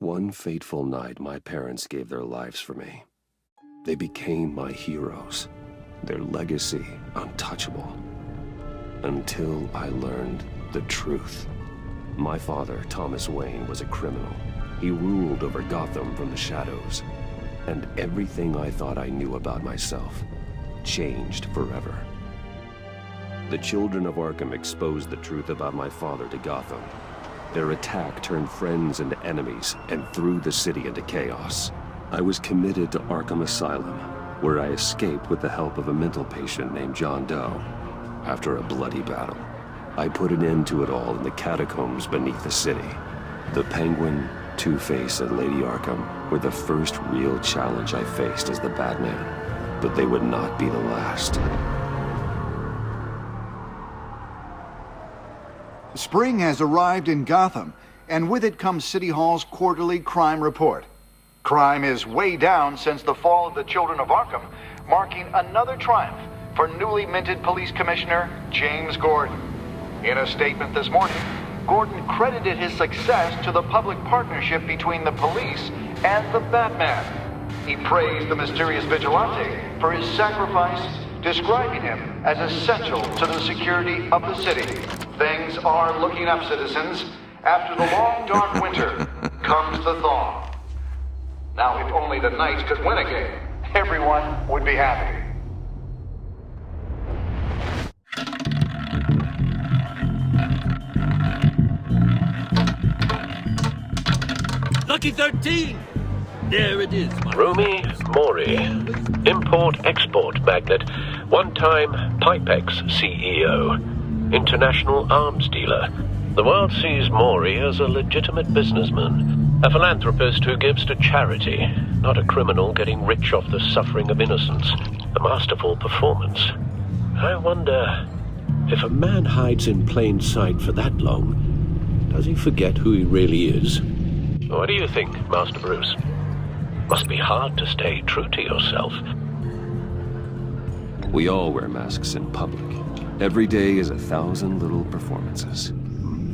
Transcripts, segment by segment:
One fateful night, my parents gave their lives for me. They became my heroes, their legacy untouchable. Until I learned the truth. My father, Thomas Wayne, was a criminal. He ruled over Gotham from the shadows. And everything I thought I knew about myself changed forever. The children of Arkham exposed the truth about my father to Gotham. Their attack turned friends into enemies and threw the city into chaos. I was committed to Arkham Asylum, where I escaped with the help of a mental patient named John Doe. After a bloody battle, I put an end to it all in the catacombs beneath the city. The Penguin, Two-Face, and Lady Arkham were the first real challenge I faced as the Batman, but they would not be the last. Spring has arrived in Gotham, and with it comes City Hall's quarterly crime report. Crime is way down since the fall of the Children of Arkham, marking another triumph for newly minted Police Commissioner James Gordon. In a statement this morning, Gordon credited his success to the public partnership between the police and the Batman. He praised the mysterious vigilante for his sacrifice, describing him as essential to the security of the city. Things are looking up, citizens. After the long, dark winter comes the thaw. Now, if only the Knights could win again, everyone would be happy. Lucky 13! There it is, my Rumi Mori, import-export magnate, one-time Pipex CEO, international arms dealer. The world sees Mori as a legitimate businessman, a philanthropist who gives to charity, not a criminal getting rich off the suffering of innocence. A masterful performance. I wonder, if a man hides in plain sight for that long, does he forget who he really is? What do you think, Master Bruce? Must be hard to stay true to yourself. We all wear masks in public. Every day is 1,000 little performances.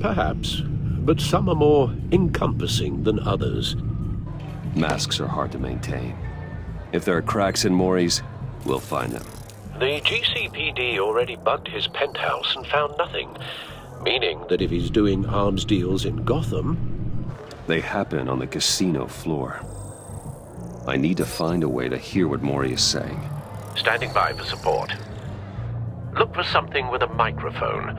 Perhaps, but some are more encompassing than others. Masks are hard to maintain. If there are cracks in Mori's, we'll find them. The GCPD already bugged his penthouse and found nothing, meaning that if he's doing arms deals in Gotham... They happen on the casino floor. I need to find a way to hear what Mori is saying. Standing by for support. Look for something with a microphone.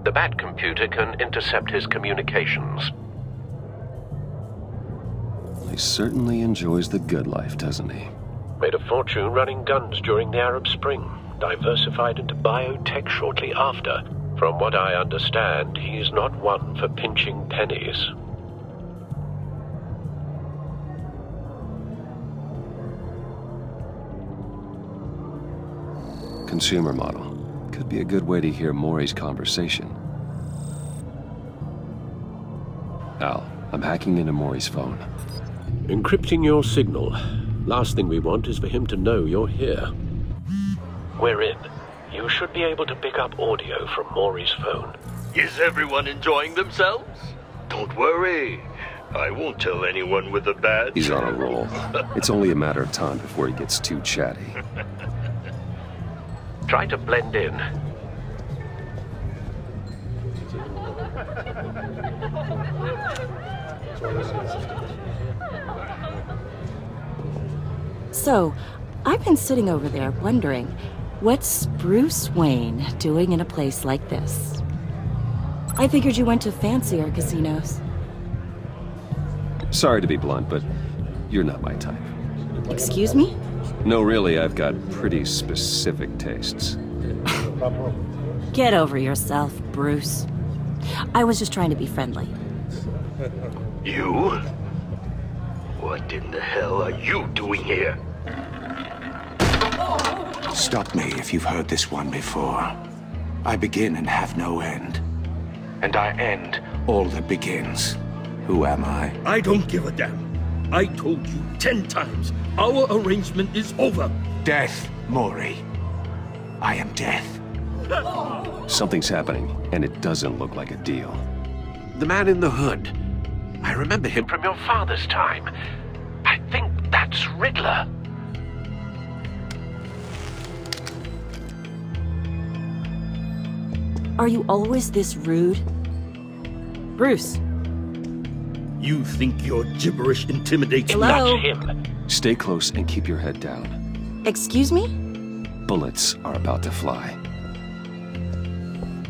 The Bat computer can intercept his communications. He certainly enjoys the good life, doesn't he? Made a fortune running guns during the Arab Spring. Diversified into biotech shortly after. From what I understand, he's not one for pinching pennies. Consumer model. Could be a good way to hear Mori's conversation. Al, I'm hacking into Mori's phone. Encrypting your signal. Last thing we want is for him to know you're here. We're in. You should be able to pick up audio from Mori's phone. Is everyone enjoying themselves? Don't worry. I won't tell anyone with a badge. He's on a roll. It's only a matter of time before he gets too chatty. Try to blend in. So, I've been sitting over there wondering, what's Bruce Wayne doing in a place like this? I figured you went to fancier casinos. Sorry to be blunt, but you're not my type. Excuse me? No, really, I've got pretty specific tastes. Get over yourself, Bruce. I was just trying to be friendly. You? What in the hell are you doing here? Stop me if you've heard this one before. I begin and have no end. And I end all that begins. Who am I? I don't give a damn. I told you 10 times. Our arrangement is over. Death, Mori. I am death. Something's happening, and it doesn't look like a deal. The man in the hood. I remember him from your father's time. I think that's Riddler. Are you always this rude? Bruce. You think your gibberish intimidates me? Hello? That's him. Stay close and keep your head down. Excuse me? Bullets are about to fly.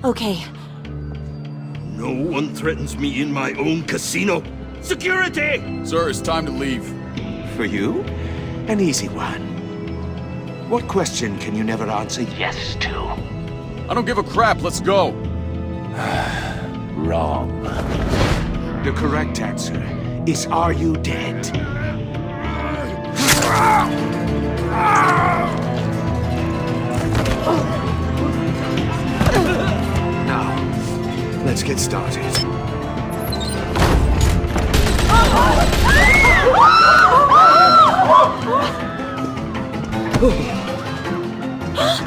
Okay. No one threatens me in my own casino. Security! Sir, it's time to leave. For you? An easy one. What question can you never answer yes to? I don't give a crap, let's go. Wrong. The correct answer is, are you dead? Now, let's get started.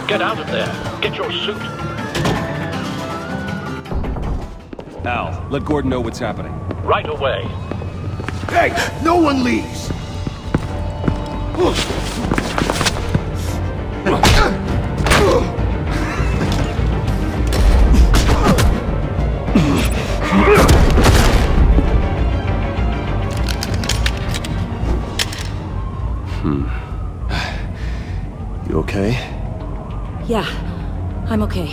Get out of there. Get your suit. Al, let Gordon know what's happening. Right away. Hey, no one leaves! You okay? Yeah, I'm okay.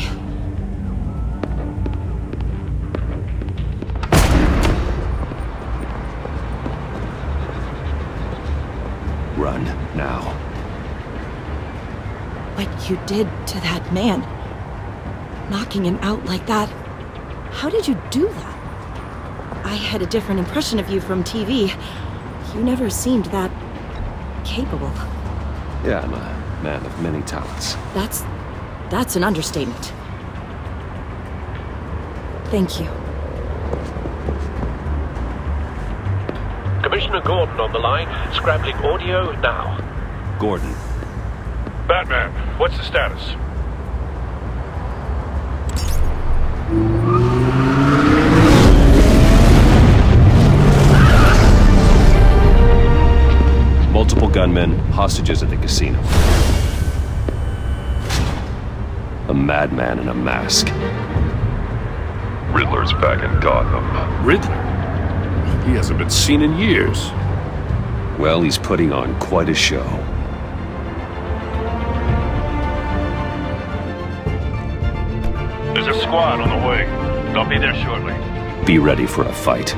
Run, now. What you did to that man, knocking him out like that, how did you do that? I had a different impression of you from TV. You never seemed that capable. Yeah, I'm a man of many talents. That's an understatement. Thank you. Commissioner Gordon on the line. Scrambling audio now. Gordon. Batman, what's the status? Multiple gunmen, hostages at the casino. A madman in a mask. Riddler's back in Gotham. Riddler? He hasn't been seen in years. Well, he's putting on quite a show. There's a squad on the way. They'll be there shortly. Be ready for a fight.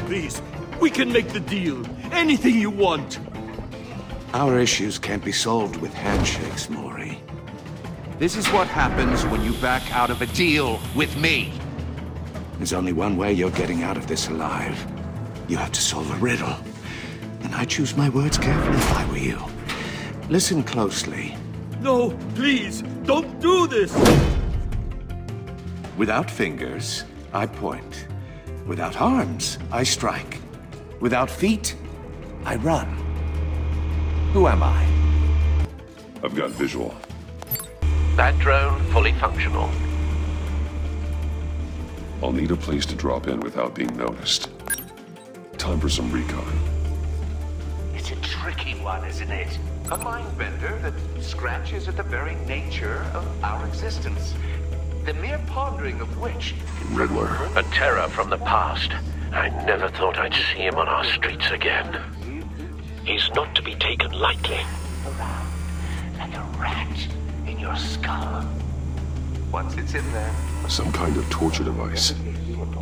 Please, we can make the deal. Anything you want. Our issues can't be solved with handshakes, Maury. This is what happens when you back out of a deal with me. There's only one way you're getting out of this alive. You have to solve a riddle. And I choose my words carefully if I were you. Listen closely. No, please, don't do this! Without fingers, I point. Without arms, I strike. Without feet, I run. Who am I? I've got visual. That drone fully functional. I'll need a place to drop in without being noticed. Time for some recon. It's a tricky one, isn't it? A mind bender that scratches at the very nature of our existence. The mere pondering of which... Riddler. A terror from the past. I never thought I'd see him on our streets again. He's not to be taken lightly. around like a rat in your skull. Once it's in there... Some kind of torture device.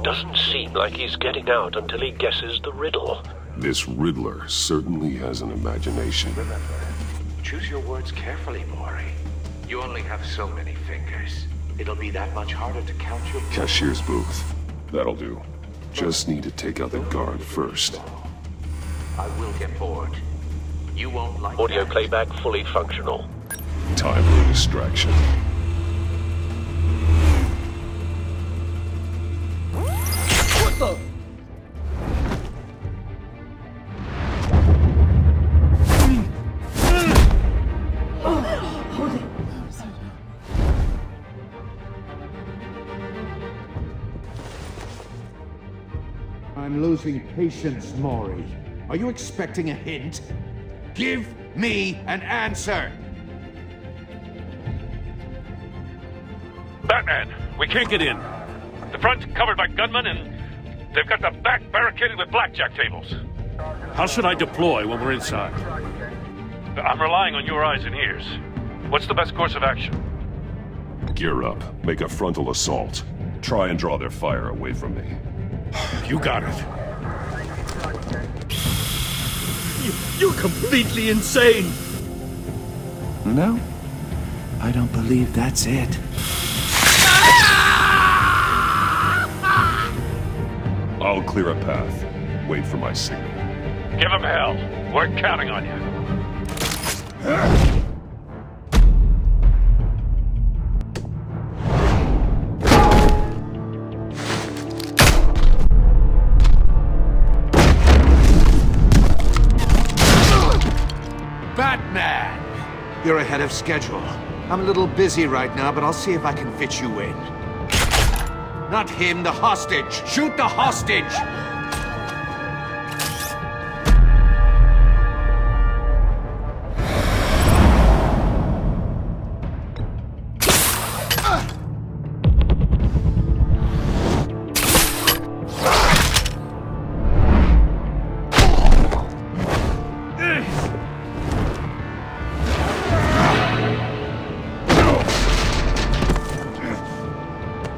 Doesn't seem like he's getting out until he guesses the riddle. This Riddler certainly has an imagination. Remember, choose your words carefully, Maury. You only have so many fingers. It'll be that much harder to count your... Cashier's booth. That'll do. Just need to take out the guard first. I will get bored. You won't like Audio that. playback fully functional. Time for a distraction. What the? losing patience, Maury. Are you expecting a hint? Give me an answer! Batman, we can't get in. The front's covered by gunmen, and they've got the back barricaded with blackjack tables. How should I deploy when we're inside? I'm relying on your eyes and ears. What's the best course of action? Gear up. Make a frontal assault. Try and draw their fire away from me. You got it. You're completely insane! No, I don't believe that's it. I'll clear a path. Wait for my signal. Give him hell. We're counting on you. Batman! You're ahead of schedule. I'm a little busy right now, but I'll see if I can fit you in. Not him, the hostage! Shoot the hostage!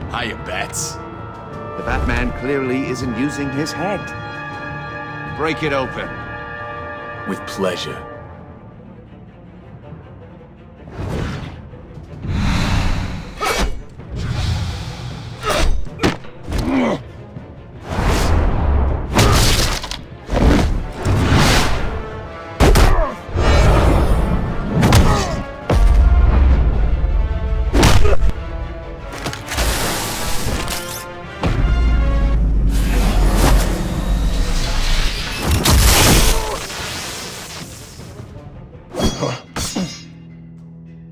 Hiya, Bats. The Batman clearly isn't using his head. Break it open. With pleasure.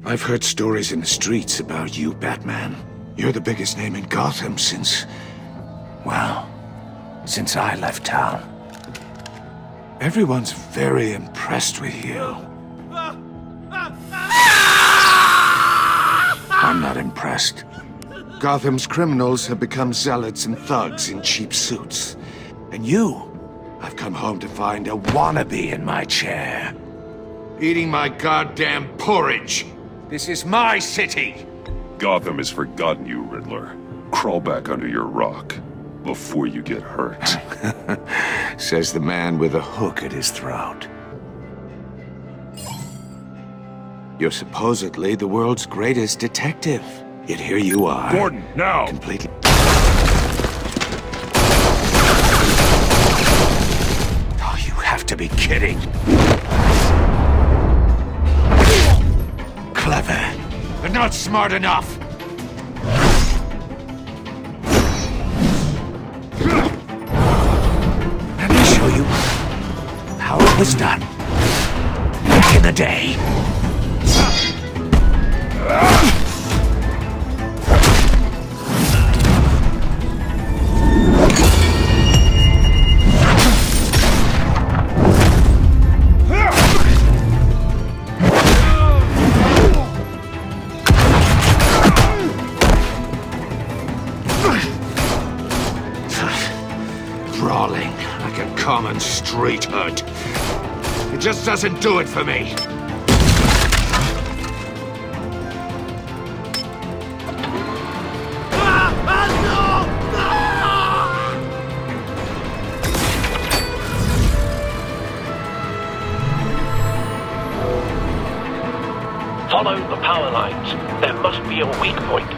I've heard stories in the streets about you, Batman. You're the biggest name in Gotham since... well, since I left town. Everyone's very impressed with you. I'm not impressed. Gotham's criminals have become zealots and thugs in cheap suits. And you, I've come home to find a wannabe in my chair. Eating my goddamn porridge. This is my city! Gotham has forgotten you, Riddler. Crawl back under your rock before you get hurt. Says the man with a hook at his throat. You're supposedly the world's greatest detective. Yet here you are. Gordon, now! Completely... Oh, you have to be kidding. Clever, but not smart enough. Let me show you how it was done back in the day. Brawling like a common street hood. It just doesn't do it for me. Follow the power lines. There must be a weak point.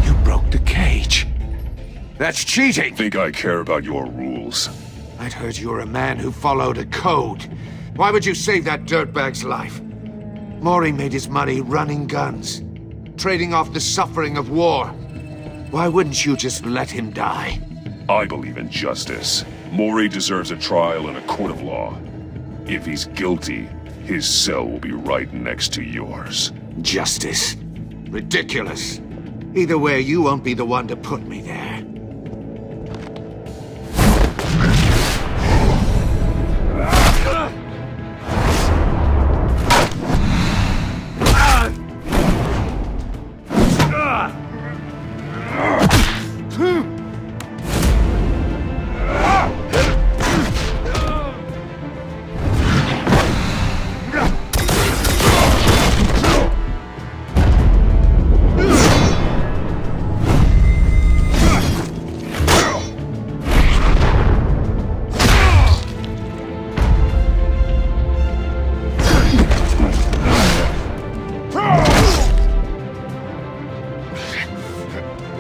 You broke the cage. That's cheating! Think I care about your rules? I'd heard you were a man who followed a code. Why would you save that dirtbag's life? Maury made his money running guns. trading off the suffering of war. Why wouldn't you just let him die? I believe in justice. Mori deserves a trial in a court of law. If he's guilty, his cell will be right next to yours. Justice? Ridiculous. Either way, you won't be the one to put me there.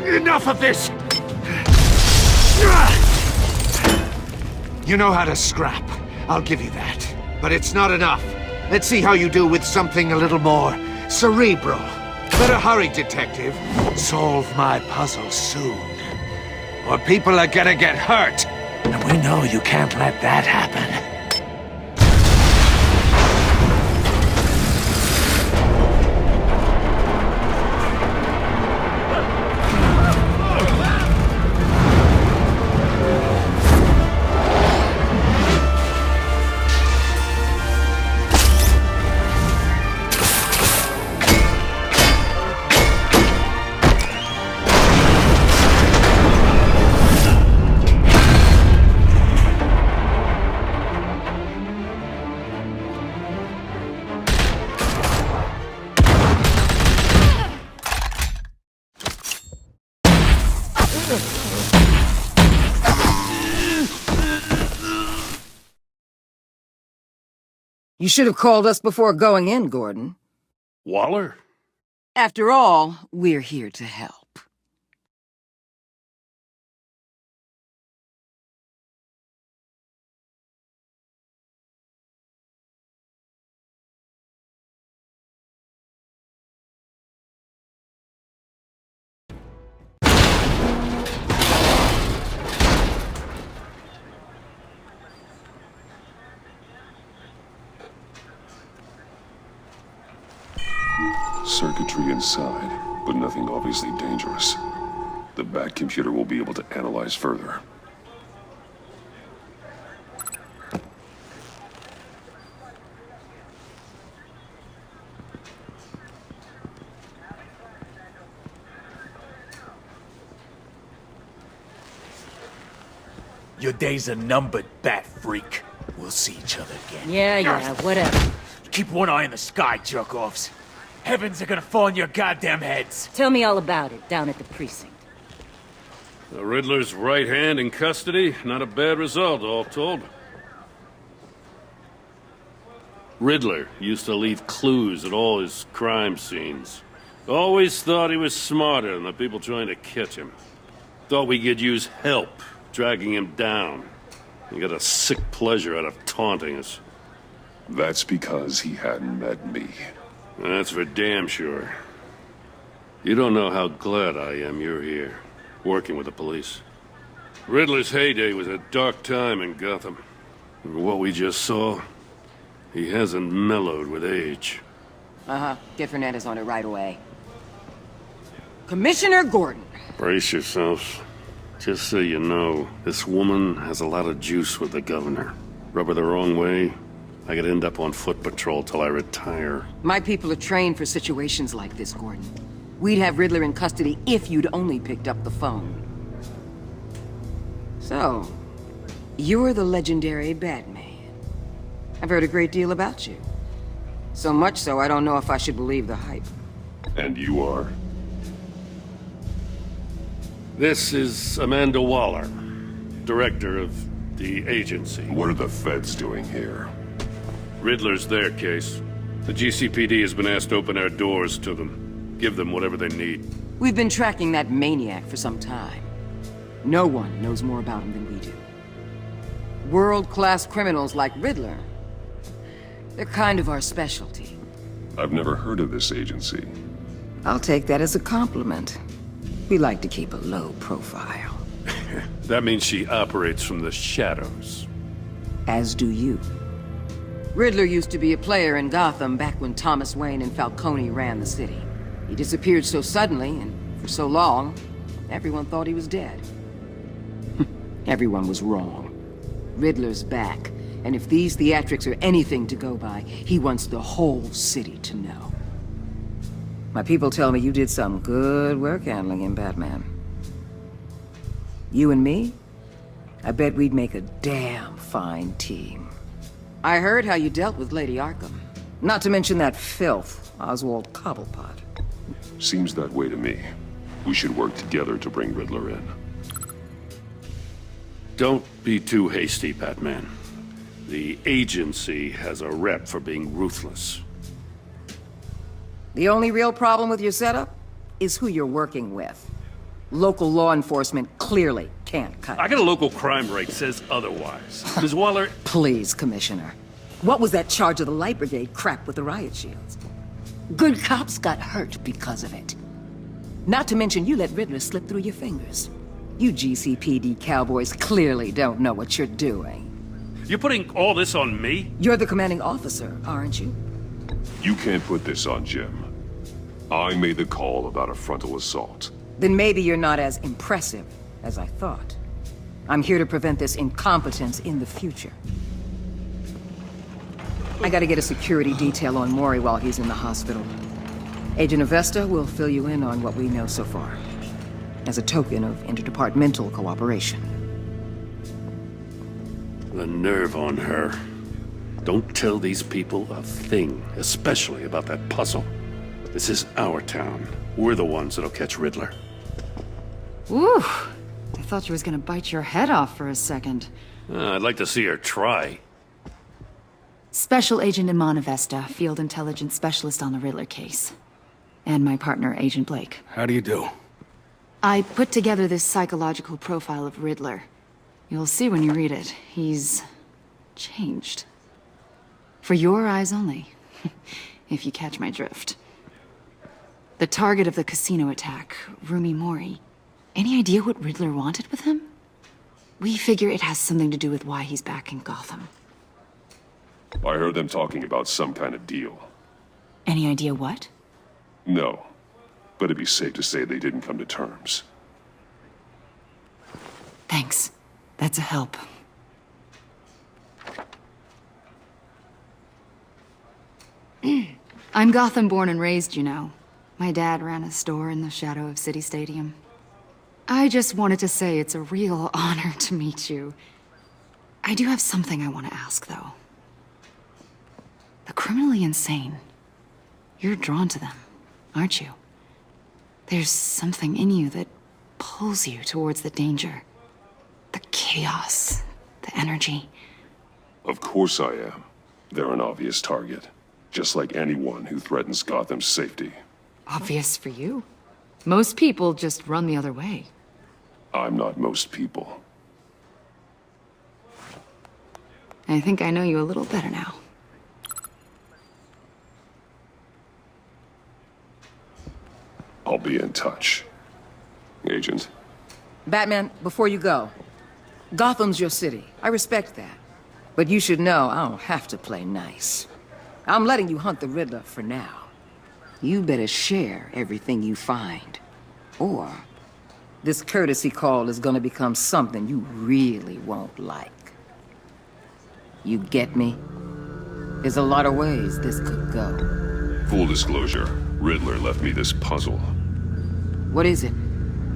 Enough of this! You know how to scrap. I'll give you that. But it's not enough. Let's see how you do with something a little more cerebral. Better hurry, detective. Solve my puzzle soon. Or people are gonna get hurt. And we know you can't let that happen. You should have called us before going in, Gordon. Waller? After all, we're here to help. Circuitry inside, but nothing obviously dangerous. The back computer will be able to analyze further. Your days are numbered, bat freak. We'll see each other again. Yeah, whatever. Keep one eye in the sky, jerk-offs. Heavens are gonna fall on your goddamn heads. Tell me all about it down at the precinct. The Riddler's right hand in custody? Not a bad result, all told. Riddler used to leave clues at all his crime scenes. Always thought he was smarter than the people trying to catch him. Thought we could use help, dragging him down. He got a sick pleasure out of taunting us. That's because he hadn't met me. That's for damn sure. You don't know how glad I am you're here, working with the police. Riddler's heyday was a dark time in Gotham. And what we just saw, he hasn't mellowed with age. Get Fernandez on it right away. Commissioner Gordon. Brace yourselves. Just so you know, this woman has a lot of juice with the governor. Rub her the wrong way, I could end up on foot patrol till I retire. My people are trained for situations like this, Gordon. We'd have Riddler in custody if you'd only picked up the phone. So, you're the legendary Batman. I've heard a great deal about you. So much so, I don't know if I should believe the hype. And you are? This is Amanda Waller, director of the agency. What are the feds doing here? Riddler's their case. The GCPD has been asked to open our doors to them. Give them whatever they need. We've been tracking that maniac for some time. No one knows more about him than we do. World-class criminals like Riddler. They're kind of our specialty. I've never heard of this agency. I'll take that as a compliment. We like to keep a low profile. That means she operates from the shadows. As do you. Riddler used to be a player in Gotham back when Thomas Wayne and Falcone ran the city. He disappeared so suddenly and for so long, everyone thought he was dead. Everyone was wrong. Riddler's back, and if these theatrics are anything to go by, he wants the whole city to know. My people tell me you did some good work handling him, Batman. You and me? I bet we'd make a damn fine team. I heard how you dealt with Lady Arkham. Not to mention that filth, Oswald Cobblepot. Seems that way to me. We should work together to bring Riddler in. Don't be too hasty, Batman. The agency has a rep for being ruthless. The only real problem with your setup is who you're working with. Local law enforcement clearly can't cut I it. got a local crime rate says otherwise. Ms. Waller... Please, Commissioner. What was that charge of the Light Brigade crap with the riot shields? Good cops got hurt because of it. Not to mention you let Riddler slip through your fingers. You GCPD cowboys clearly don't know what you're doing. You're putting all this on me? You're the commanding officer, aren't you? You can't put this on Jim. I made the call about a frontal assault. Then maybe you're not as impressive as I thought. I'm here to prevent this incompetence in the future. I gotta get a security detail on Maury while he's in the hospital. Agent Avesta will fill you in on what we know so far, as a token of interdepartmental cooperation. The nerve on her. Don't tell these people a thing, especially about that puzzle. This is our town. We're the ones that'll catch Riddler. Woo! I thought you was gonna bite your head off for a second. I'd like to see her try. Special Agent Iman Avesta, Field Intelligence Specialist on the Riddler case. And my partner, Agent Blake. How do you do? I put together this psychological profile of Riddler. You'll see when you read it. He's... changed. For your eyes only. If you catch my drift. The target of the casino attack, Rumi Mori. Any idea what Riddler wanted with him? We figure it has something to do with why he's back in Gotham. I heard them talking about some kind of deal. Any idea what? No, but it'd be safe to say they didn't come to terms. Thanks. That's a help. I'm Gotham born and raised, you know. My dad ran a store in the shadow of City Stadium. I just wanted to say it's a real honor to meet you. I do have something I want to ask, though. The criminally insane. You're drawn to them, aren't you? There's something in you that pulls you towards the danger. The chaos, the energy. Of course I am. They're an obvious target. Just like anyone who threatens Gotham's safety. Obvious for you. Most people just run the other way. I'm not most people. I think I know you a little better now. I'll be in touch. Agent. Batman, before you go, Gotham's your city. I respect that. But you should know I don't have to play nice. I'm letting you hunt the Riddler for now. You better share everything you find. Or this courtesy call is gonna become something you really won't like. You get me? There's a lot of ways this could go. Full disclosure, Riddler left me this puzzle. What is it?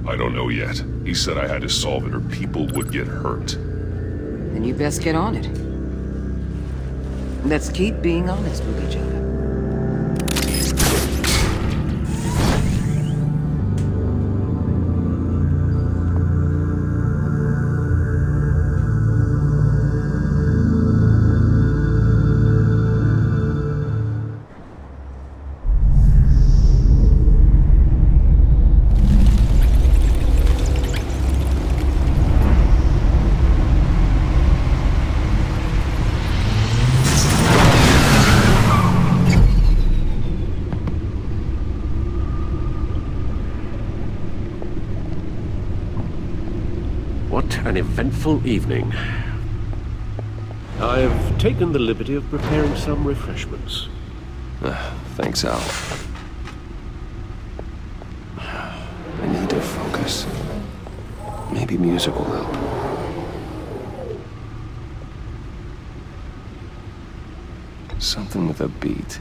I don't know yet. He said I had to solve it or people would get hurt. Then you best get on it. Let's keep being honest with each other. What an eventful evening. I've taken the liberty of preparing some refreshments. Thanks, Al. I need to focus. Maybe music will help. Something with a beat.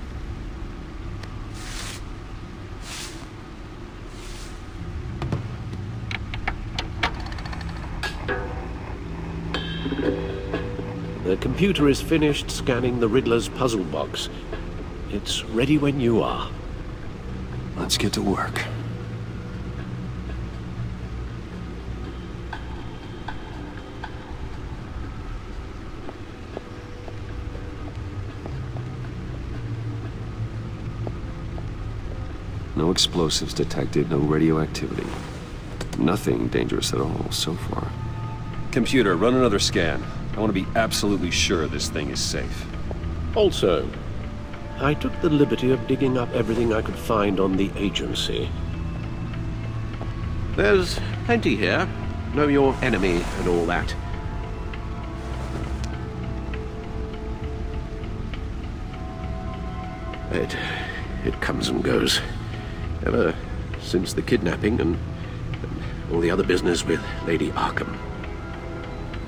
The computer is finished scanning the Riddler's puzzle box. It's ready when you are. Let's get to work. No explosives detected, no radioactivity. Nothing dangerous at all so far. Computer, run another scan. I want to be absolutely sure this thing is safe. Also, I took the liberty of digging up everything I could find on the agency. There's plenty here. Know your enemy and all that. It comes and goes. Ever since the kidnapping and all the other business with Lady Arkham.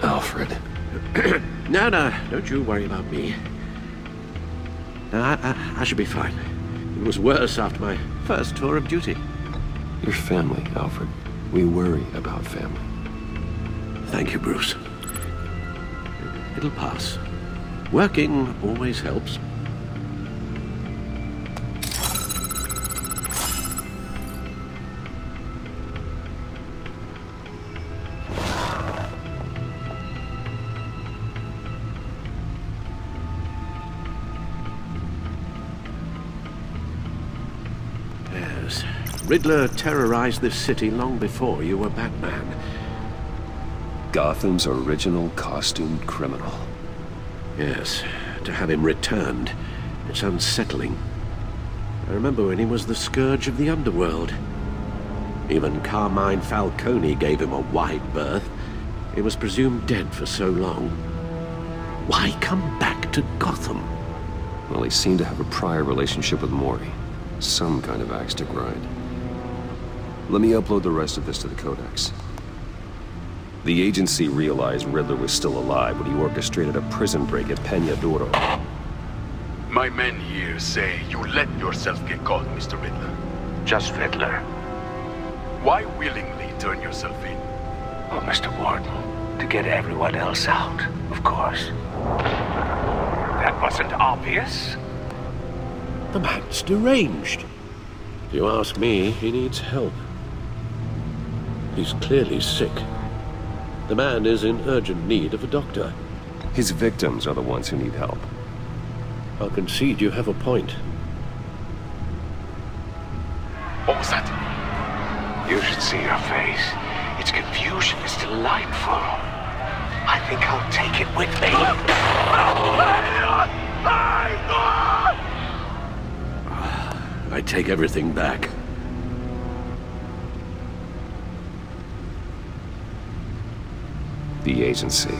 Alfred. No, don't you worry about me. No, I should be fine. It was worse after my first tour of duty. Your family, Alfred. We worry about family. Thank you, Bruce. It'll pass. Working always helps. Riddler terrorized this city long before you were Batman. Gotham's original costumed criminal. Yes, to have him returned, it's unsettling. I remember when he was the scourge of the underworld. Even Carmine Falcone gave him a wide berth. He was presumed dead for so long. Why come back to Gotham? Well, he seemed to have a prior relationship with Mori. Some kind of axe to grind. Let me upload the rest of this to the Codex. The agency realized Riddler was still alive when he orchestrated a prison break at Peña Duro. My men here say you let yourself get caught, Mr. Riddler. Just Riddler. Why willingly turn yourself in? Oh, Mr. Warden, to get everyone else out, of course. That wasn't obvious. The man's deranged. If you ask me, he needs help. He's clearly sick. The man is in urgent need of a doctor. His victims are the ones who need help. I'll concede you have a point. What was that? You should see your face. Its confusion is delightful. I think I'll take it with me. I take everything back. The agency.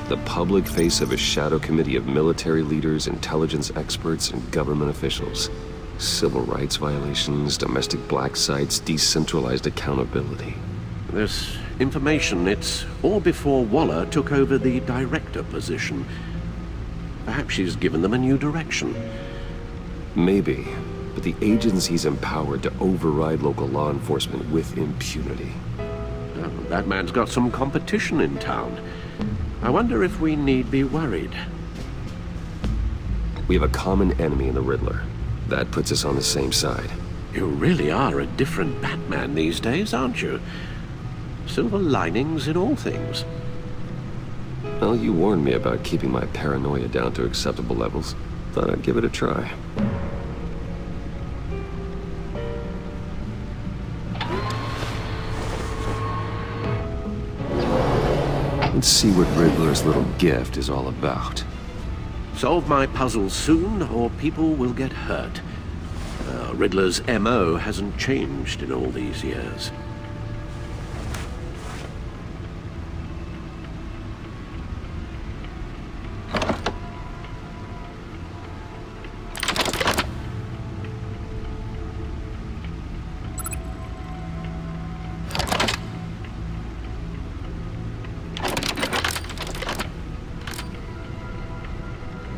The public face of a shadow committee of military leaders, intelligence experts, and government officials. Civil rights violations, domestic black sites, decentralized accountability. This information, it's all before Waller took over the director position. Perhaps she's given them a new direction. Maybe, but the agency's empowered to override local law enforcement with impunity. Oh, that man's got some competition in town. I wonder if we need be worried. We have a common enemy in the Riddler. That puts us on the same side. You really are a different Batman these days, aren't you? Silver linings in all things. Well, you warned me about keeping my paranoia down to acceptable levels. Thought I'd give it a try. Let's see what Riddler's little gift is all about. Solve my puzzles soon, or people will get hurt. Riddler's M.O. hasn't changed in all these years.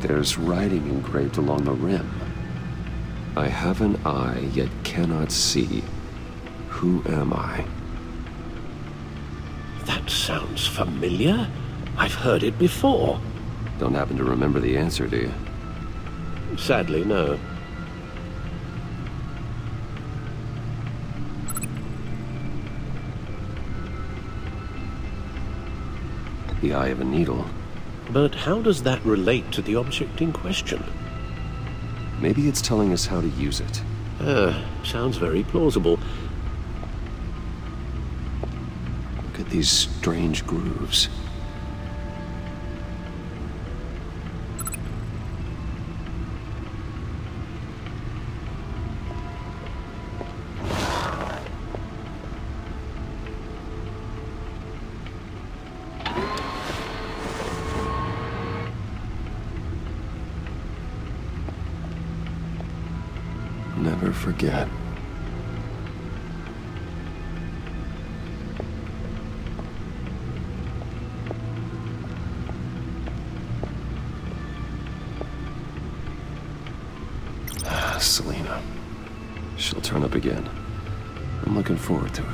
There's writing engraved along the rim. I have an eye, yet cannot see. Who am I? That sounds familiar. I've heard it before. Don't happen to remember the answer, do you? Sadly, no. The eye of a needle. But how does that relate to the object in question? Maybe it's telling us how to use it. Sounds very plausible. Look at these strange grooves. Never forget. Selena. She'll turn up again. I'm looking forward to it.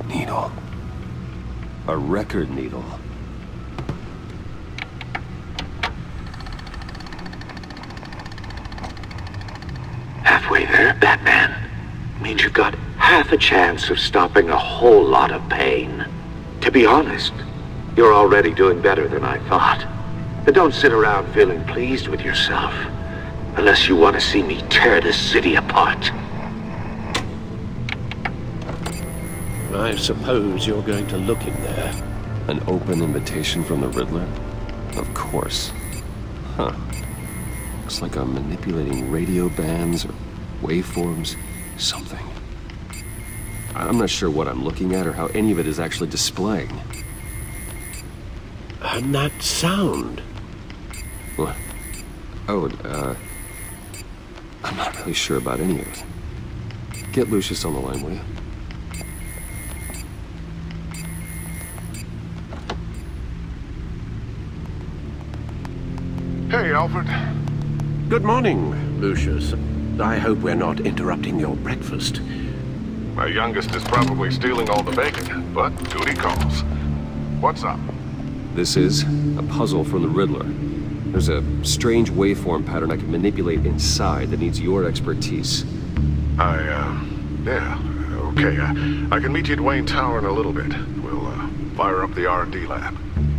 Needle. A record needle. Halfway there, Batman. Means you've got half a chance of stopping a whole lot of pain. To be honest, you're already doing better than I thought. But don't sit around feeling pleased with yourself. Unless you want to see me tear this city apart. I suppose you're going to look in there. An open invitation from the Riddler? Of course. Huh. Looks like I'm manipulating radio bands or waveforms. Something. I'm not sure what I'm looking at or how any of it is actually displaying. And that sound. What? Oh, I'm not really sure about any of it. Get Lucius on the line, will you? Hey, Alfred. Good morning, Lucius. I hope we're not interrupting your breakfast. My youngest is probably stealing all the bacon, but duty calls. What's up? This is a puzzle from the Riddler. There's a strange waveform pattern I can manipulate inside that needs your expertise. Yeah, okay. I can meet you at Wayne Tower in a little bit. We'll, fire up the R&D lab.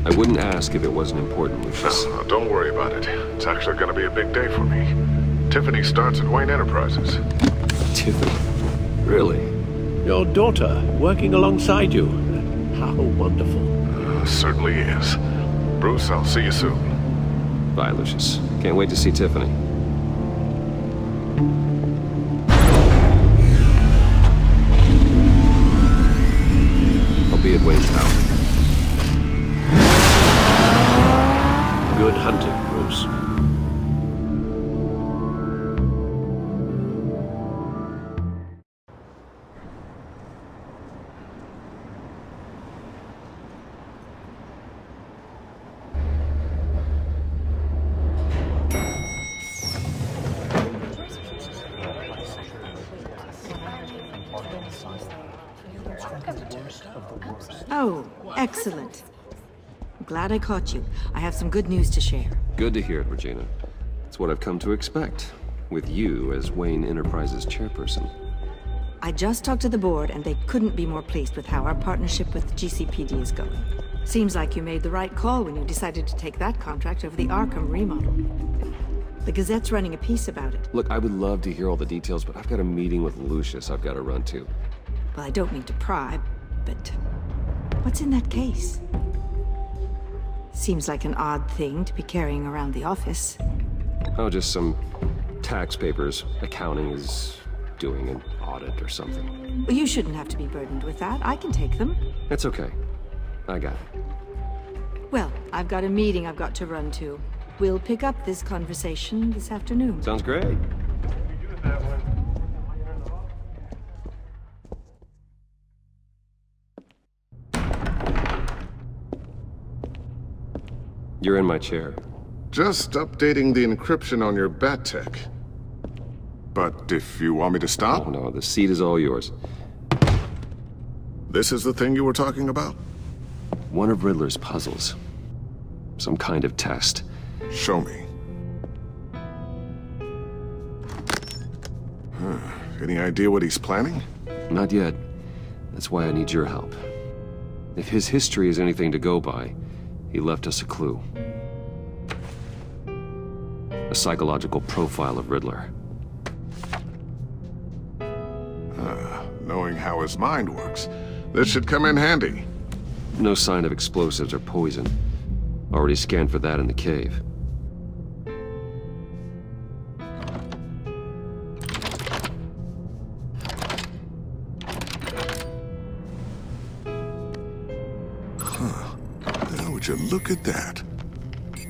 I wouldn't ask if it wasn't important, Lucius. No, don't worry about it. It's actually gonna be a big day for me. Tiffany starts at Wayne Enterprises. Tiffany? Really? Your daughter, working alongside you. How wonderful. Certainly is. Bruce, I'll see you soon. Bye, Lucius. Can't wait to see Tiffany. I'll be at Wayne Tower. Good hunting, Bruce. Oh, excellent. Glad I caught you. I have some good news to share. Good to hear it, Regina. It's what I've come to expect, with you as Wayne Enterprises chairperson. I just talked to the board, and they couldn't be more pleased with how our partnership with GCPD is going. Seems like you made the right call when you decided to take that contract over the Arkham remodel. The Gazette's running a piece about it. Look, I would love to hear all the details, but I've got a meeting with Lucius I've got to run to. Well, I don't mean to pry, but what's in that case? Seems like an odd thing to be carrying around the office. Oh, just some tax papers. Accounting is doing an audit or something. Well, you shouldn't have to be burdened with that. I can take them. It's okay. I got it. Well, I've got a meeting I've got to run to. We'll pick up this conversation this afternoon. Sounds great. You're in my chair. Just updating the encryption on your bat tech. But if you want me to stop? Oh, no, the seat is all yours. This is the thing you were talking about? One of Riddler's puzzles. Some kind of test. Show me. Any idea what he's planning? Not yet. That's why I need your help. If his history is anything to go by, he left us a clue. A psychological profile of Riddler. Knowing how his mind works, this should come in handy. No sign of explosives or poison. Already scanned for that in the cave. Now would you look at that?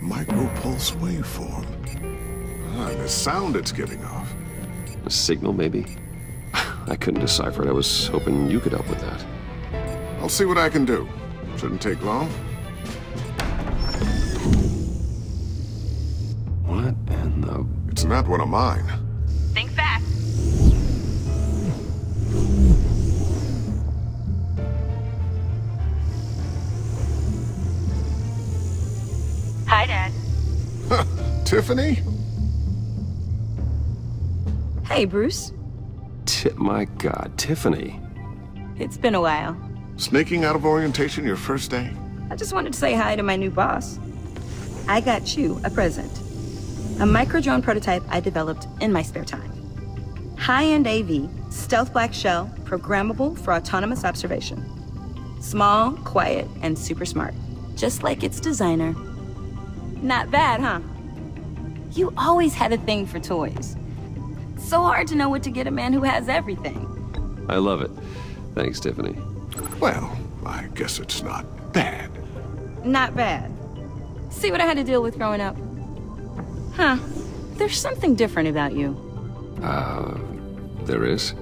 Micropulse waveform. And the sound it's giving off. A signal, maybe? I couldn't decipher it. I was hoping you could help with that. I'll see what I can do. Shouldn't take long. What in the... It's not one of mine. Think fast. Hi, Dad. Tiffany? Hey, Bruce. My God, Tiffany. It's been a while. Sneaking out of orientation your first day? I just wanted to say hi to my new boss. I got you a present. A micro-drone prototype I developed in my spare time. High-end AV, stealth black shell, programmable for autonomous observation. Small, quiet, and super smart. Just like its designer. Not bad, huh? You always had a thing for toys. So hard to know what to get a man who has everything. I love it. Thanks, Tiffany. Well, I guess it's not bad. Not bad. See what I had to deal with growing up? Huh. There's something different about you. There is?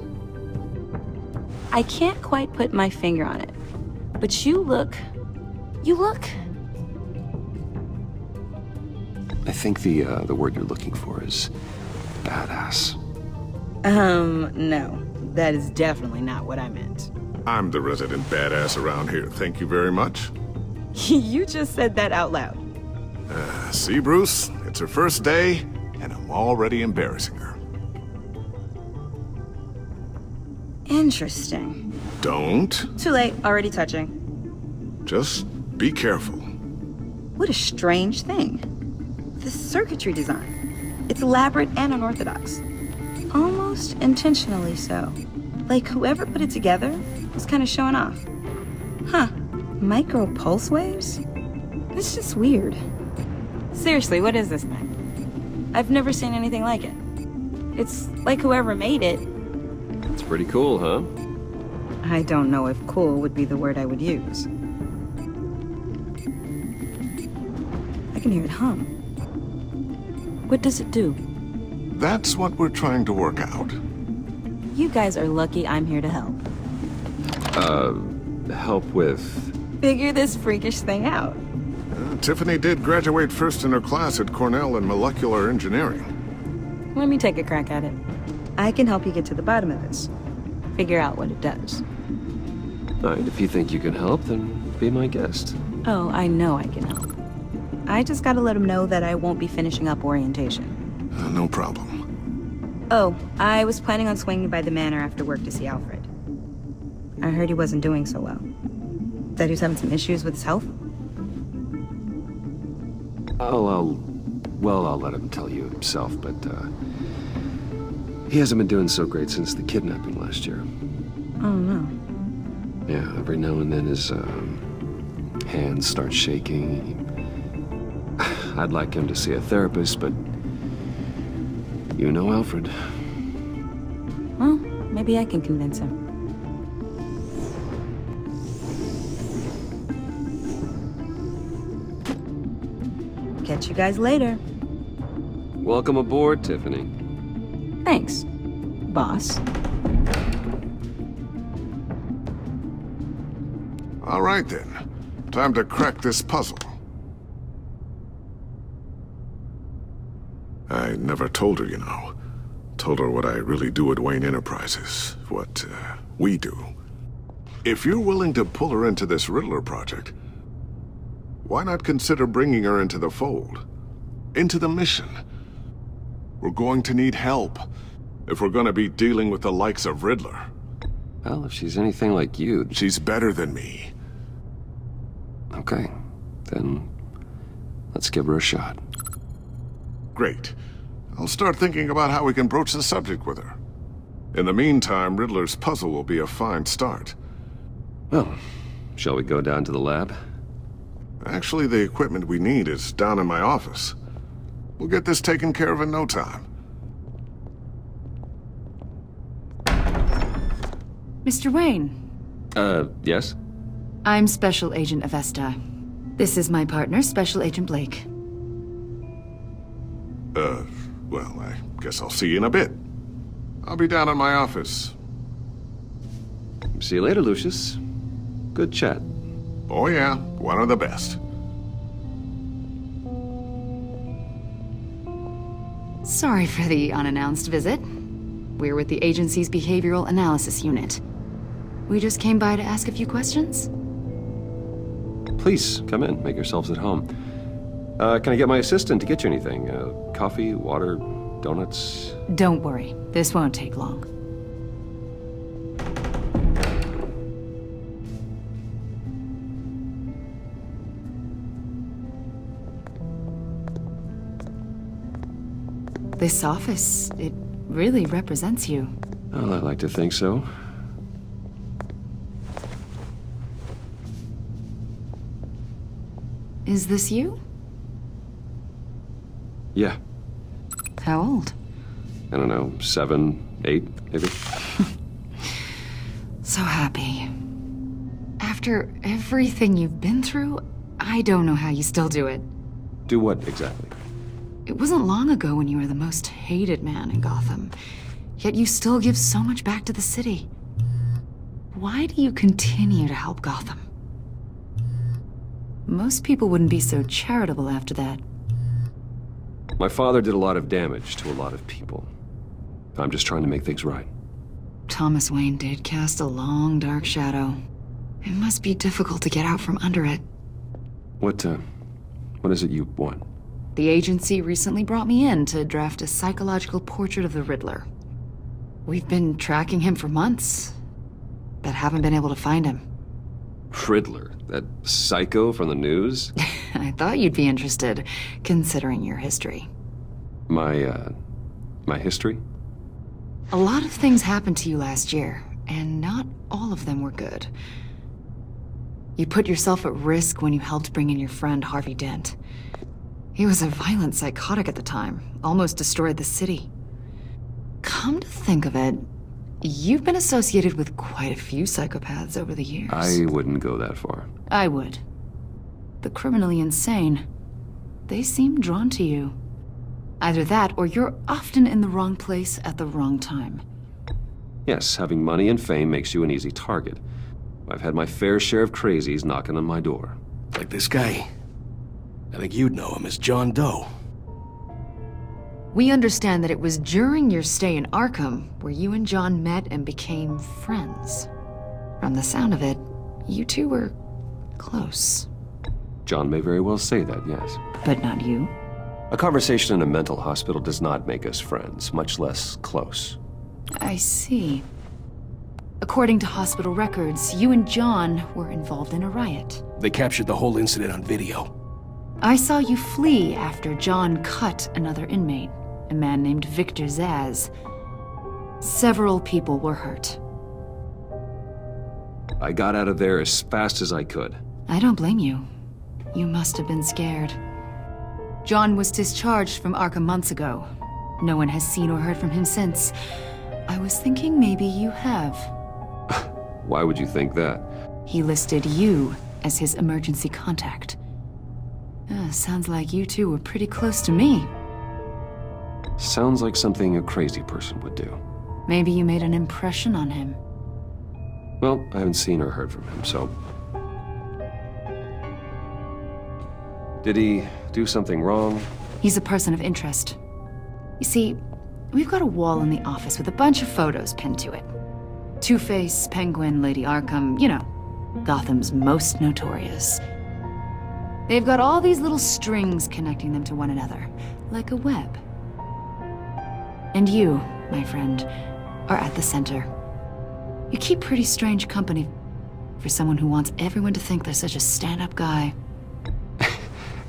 I can't quite put my finger on it. But you look... I think the word you're looking for is badass. No. That is definitely not what I meant. I'm the resident badass around here. Thank you very much. You just said that out loud. See, Bruce? It's her first day, and I'm already embarrassing her. Interesting. Don't. Too late. Already touching. Just be careful. What a strange thing. The circuitry design. It's elaborate and unorthodox. Almost intentionally so. Like whoever put it together was kind of showing off. Huh. Micro pulse waves? That's just weird. Seriously, what is this thing? I've never seen anything like it. It's like whoever made it. It's pretty cool, huh? I don't know if cool would be the word I would use. I can hear it hum. What does it do? That's what we're trying to work out. You guys are lucky I'm here to help. Help with... Figure this freakish thing out. Tiffany did graduate first in her class at Cornell in molecular engineering. Let me take a crack at it. I can help you get to the bottom of this. Figure out what it does. All right, if you think you can help, then be my guest. Oh, I know I can help. I just gotta let him know that I won't be finishing up orientation. no problem. Oh, I was planning on swinging by the manor after work to see Alfred. I heard he wasn't doing so well. That he was having some issues with his health? I'll let him tell you himself, but, he hasn't been doing so great since the kidnapping last year. Oh, no. Yeah, every now and then his, hands start shaking. I'd like him to see a therapist, but you know Alfred. Well, maybe I can convince him. Catch you guys later. Welcome aboard, Tiffany. Thanks, boss. All right then. Time to crack this puzzle. I never told her, you know. Told her what I really do at Wayne Enterprises. What, we do. If you're willing to pull her into this Riddler project, why not consider bringing her into the fold? Into the mission? We're going to need help if we're going to be dealing with the likes of Riddler. Well, if she's anything like you... She's better than me. Okay, then let's give her a shot. Great. I'll start thinking about how we can broach the subject with her. In the meantime, Riddler's puzzle will be a fine start. Well, shall we go down to the lab? Actually, the equipment we need is down in my office. We'll get this taken care of in no time. Mr. Wayne. Yes? I'm Special Agent Avesta. This is my partner, Special Agent Blake. Well, I guess I'll see you in a bit. I'll be down in my office. See you later, Lucius. Good chat. Oh yeah, one of the best. Sorry for the unannounced visit. We're with the agency's Behavioral Analysis Unit. We just came by to ask a few questions. Please, come in. Make yourselves at home. Can I get my assistant to get you anything? Coffee, water, donuts? Don't worry. This won't take long. This office, it really represents you. Well, I like to think so. Is this you? Yeah. How old? I don't know, 7, 8, maybe? So happy. After everything you've been through, I don't know how you still do it. Do what, exactly? It wasn't long ago when you were the most hated man in Gotham, yet you still give so much back to the city. Why do you continue to help Gotham? Most people wouldn't be so charitable after that. My father did a lot of damage to a lot of people. I'm just trying to make things right. Thomas Wayne did cast a long, dark shadow. It must be difficult to get out from under it. What is it you want? The agency recently brought me in to draft a psychological portrait of the Riddler. We've been tracking him for months, but haven't been able to find him. Riddler? That psycho from the news? I thought you'd be interested, considering your history. My history? A lot of things happened to you last year, and not all of them were good. You put yourself at risk when you helped bring in your friend Harvey Dent. He was a violent psychotic at the time, almost destroyed the city. Come to think of it, you've been associated with quite a few psychopaths over the years. I wouldn't go that far. I would. The criminally insane. They seem drawn to you. Either that, or you're often in the wrong place at the wrong time. Yes, having money and fame makes you an easy target. I've had my fair share of crazies knocking on my door. Like this guy. I think you'd know him as John Doe. We understand that it was during your stay in Arkham where you and John met and became friends. From the sound of it, you two were close. John may very well say that, yes. But not you? A conversation in a mental hospital does not make us friends, much less close. I see. According to hospital records, you and John were involved in a riot. They captured the whole incident on video. I saw you flee after John cut another inmate, a man named Victor Zaz. Several people were hurt. I got out of there as fast as I could. I don't blame you. You must have been scared. John was discharged from Arkham months ago. No one has seen or heard from him since. I was thinking maybe you have. Why would you think that? He listed you as his emergency contact. Sounds like you two were pretty close to me. Sounds like something a crazy person would do. Maybe you made an impression on him. Well, I haven't seen or heard from him, so... Did he do something wrong? He's a person of interest. You see, we've got a wall in the office with a bunch of photos pinned to it. Two-Face, Penguin, Lady Arkham, you know, Gotham's most notorious. They've got all these little strings connecting them to one another, like a web. And you, my friend, are at the center. You keep pretty strange company for someone who wants everyone to think they're such a stand-up guy.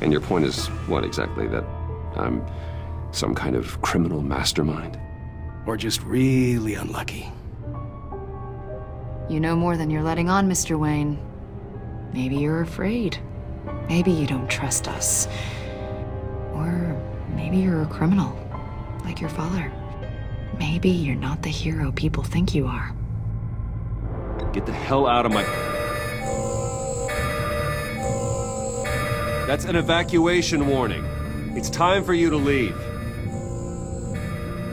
And your point is what exactly? That I'm some kind of criminal mastermind? Or just really unlucky? You know more than you're letting on, Mr. Wayne. Maybe you're afraid. Maybe you don't trust us. Or maybe you're a criminal, like your father. Maybe you're not the hero people think you are. Get the hell out of my... That's an evacuation warning. It's time for you to leave.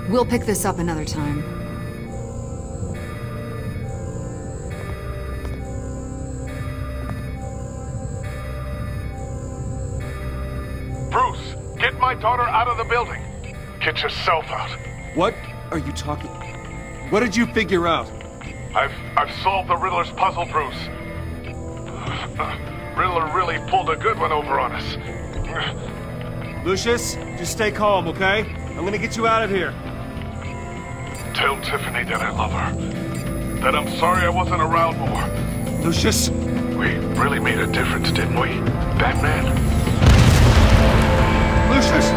We'll pick this up another time. Bruce, get my daughter out of the building. Get yourself out. What are you talking... What did you figure out? I've solved the Riddler's puzzle, Bruce. Riddler really pulled a good one over on us. Lucius, just stay calm, okay? I'm gonna get you out of here. Tell Tiffany that I love her. That I'm sorry I wasn't around more. Lucius! We really made a difference, didn't we, Batman? Lucius!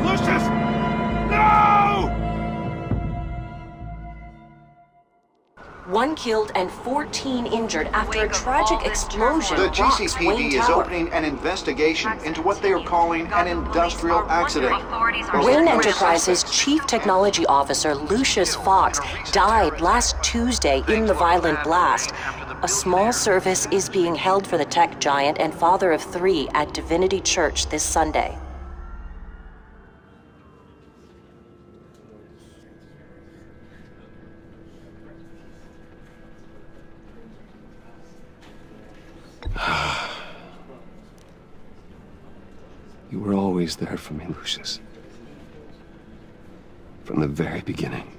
Lucius! No! 1 killed and 14 injured after a tragic explosion. The rocks GCPD Wayne is Tower. opening an investigation into what they are calling an industrial accident. Wayne Enterprises' Chief Technology Officer Lucius Fox died last Tuesday in the violent blast. A small service is being held for the tech giant and father of 3 at Divinity Church this Sunday. You were always there for me, Lucius. From the very beginning.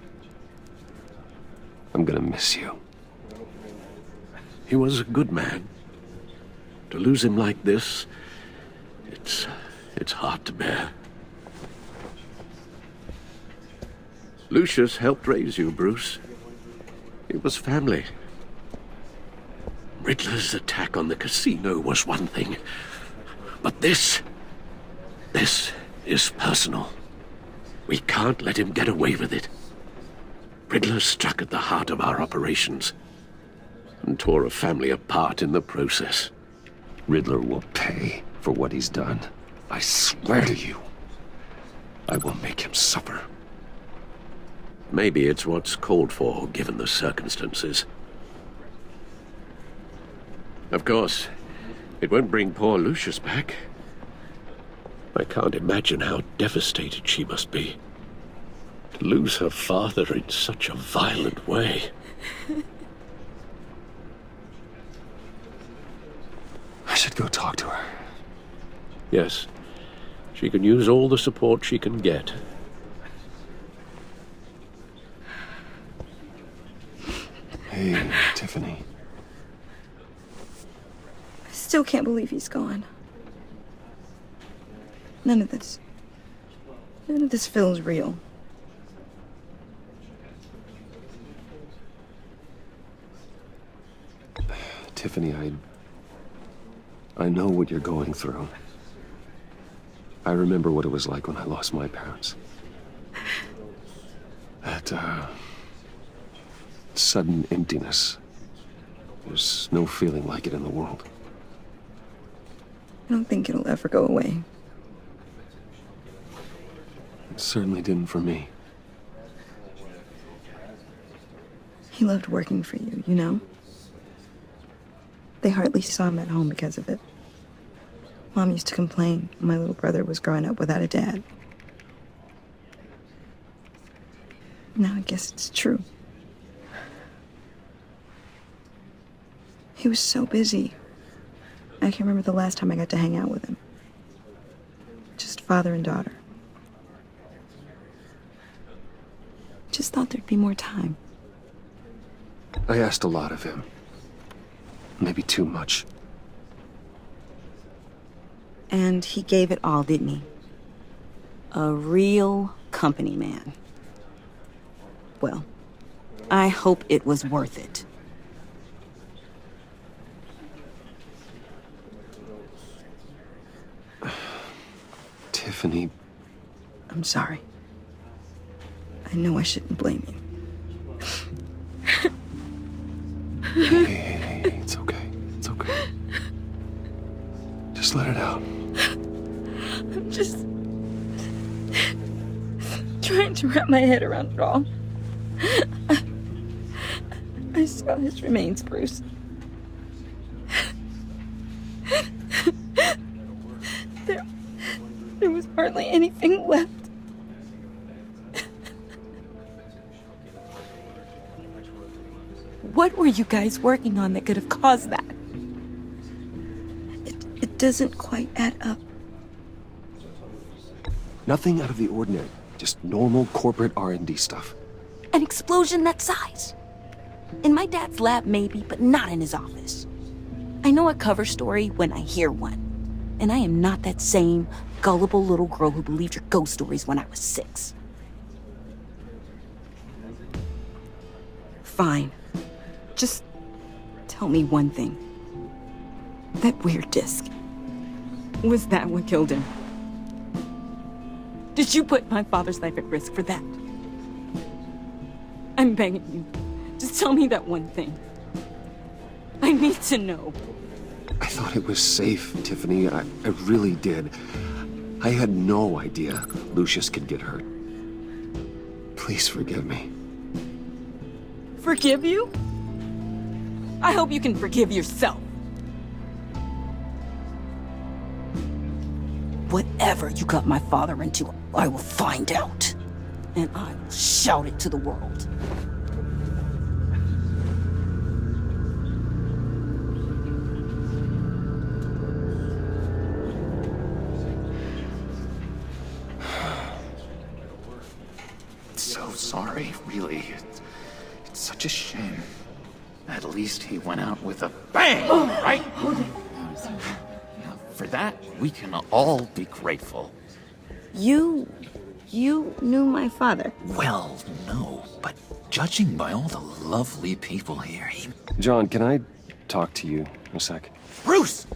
I'm gonna miss you. He was a good man. To lose him like this, it's hard to bear. Lucius helped raise you, Bruce. It was family. Riddler's attack on the casino was one thing, but this is personal. We can't let him get away with it. Riddler struck at the heart of our operations and tore a family apart in the process. Riddler will pay for what he's done. I swear to you, I will make him suffer. Maybe it's what's called for, given the circumstances. Of course, it won't bring poor Lucius back. I can't imagine how devastated she must be. To lose her father in such a violent way. I should go talk to her. Yes, she can use all the support she can get. Hey, Tiffany. still can't believe he's gone. None of this feels real. Tiffany, I know what you're going through. I remember what it was like when I lost my parents. That, sudden emptiness. There's no feeling like it in the world. I don't think it'll ever go away. It certainly didn't for me. He loved working for you, you know? They hardly saw him at home because of it. Mom used to complain my little brother was growing up without a dad. Now I guess it's true. He was so busy. I can't remember the last time I got to hang out with him. Just father and daughter. Just thought there'd be more time. I asked a lot of him. Maybe too much. And he gave it all, didn't he? A real company man. Well, I hope it was worth it. Tiffany. I'm sorry. I know I shouldn't blame you. Hey, it's okay. It's okay. Just let it out. I'm just trying to wrap my head around it all. I saw his remains, Bruce. There was hardly anything left. What were you guys working on that could have caused that? It doesn't quite add up. Nothing out of the ordinary. Just normal corporate R&D stuff. An explosion that size. In my dad's lab, maybe, but not in his office. I know a cover story when I hear one. And I am not that same gullible little girl who believed your ghost stories when I was 6. Fine. Just tell me one thing. That weird disc. Was that what killed him? Did you put my father's life at risk for that? I'm begging you. Just tell me that one thing. I need to know. I thought it was safe, Tiffany. I really did. I had no idea Lucius could get hurt. Please forgive me. Forgive you? I hope you can forgive yourself. Whatever you got my father into, I will find out. And I will shout it to the world. So sorry, really. It's such a shame. At least he went out with a bang, right? For that, we can all be grateful. You knew my father. Well, no, but judging by all the lovely people here, he... John, can I talk to you a sec? Bruce!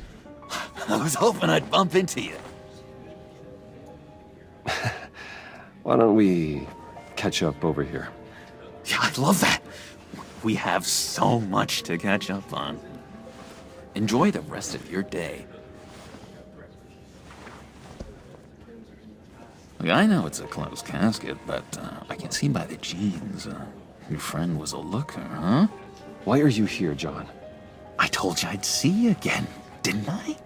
I was hoping I'd bump into you. Why don't we catch up over here? Yeah, I'd love that. We have so much to catch up on. Enjoy the rest of your day. Look, I know it's a closed casket, but I can see by the jeans, your friend was a looker, huh? Why are you here, John? I told you I'd see you again, didn't I?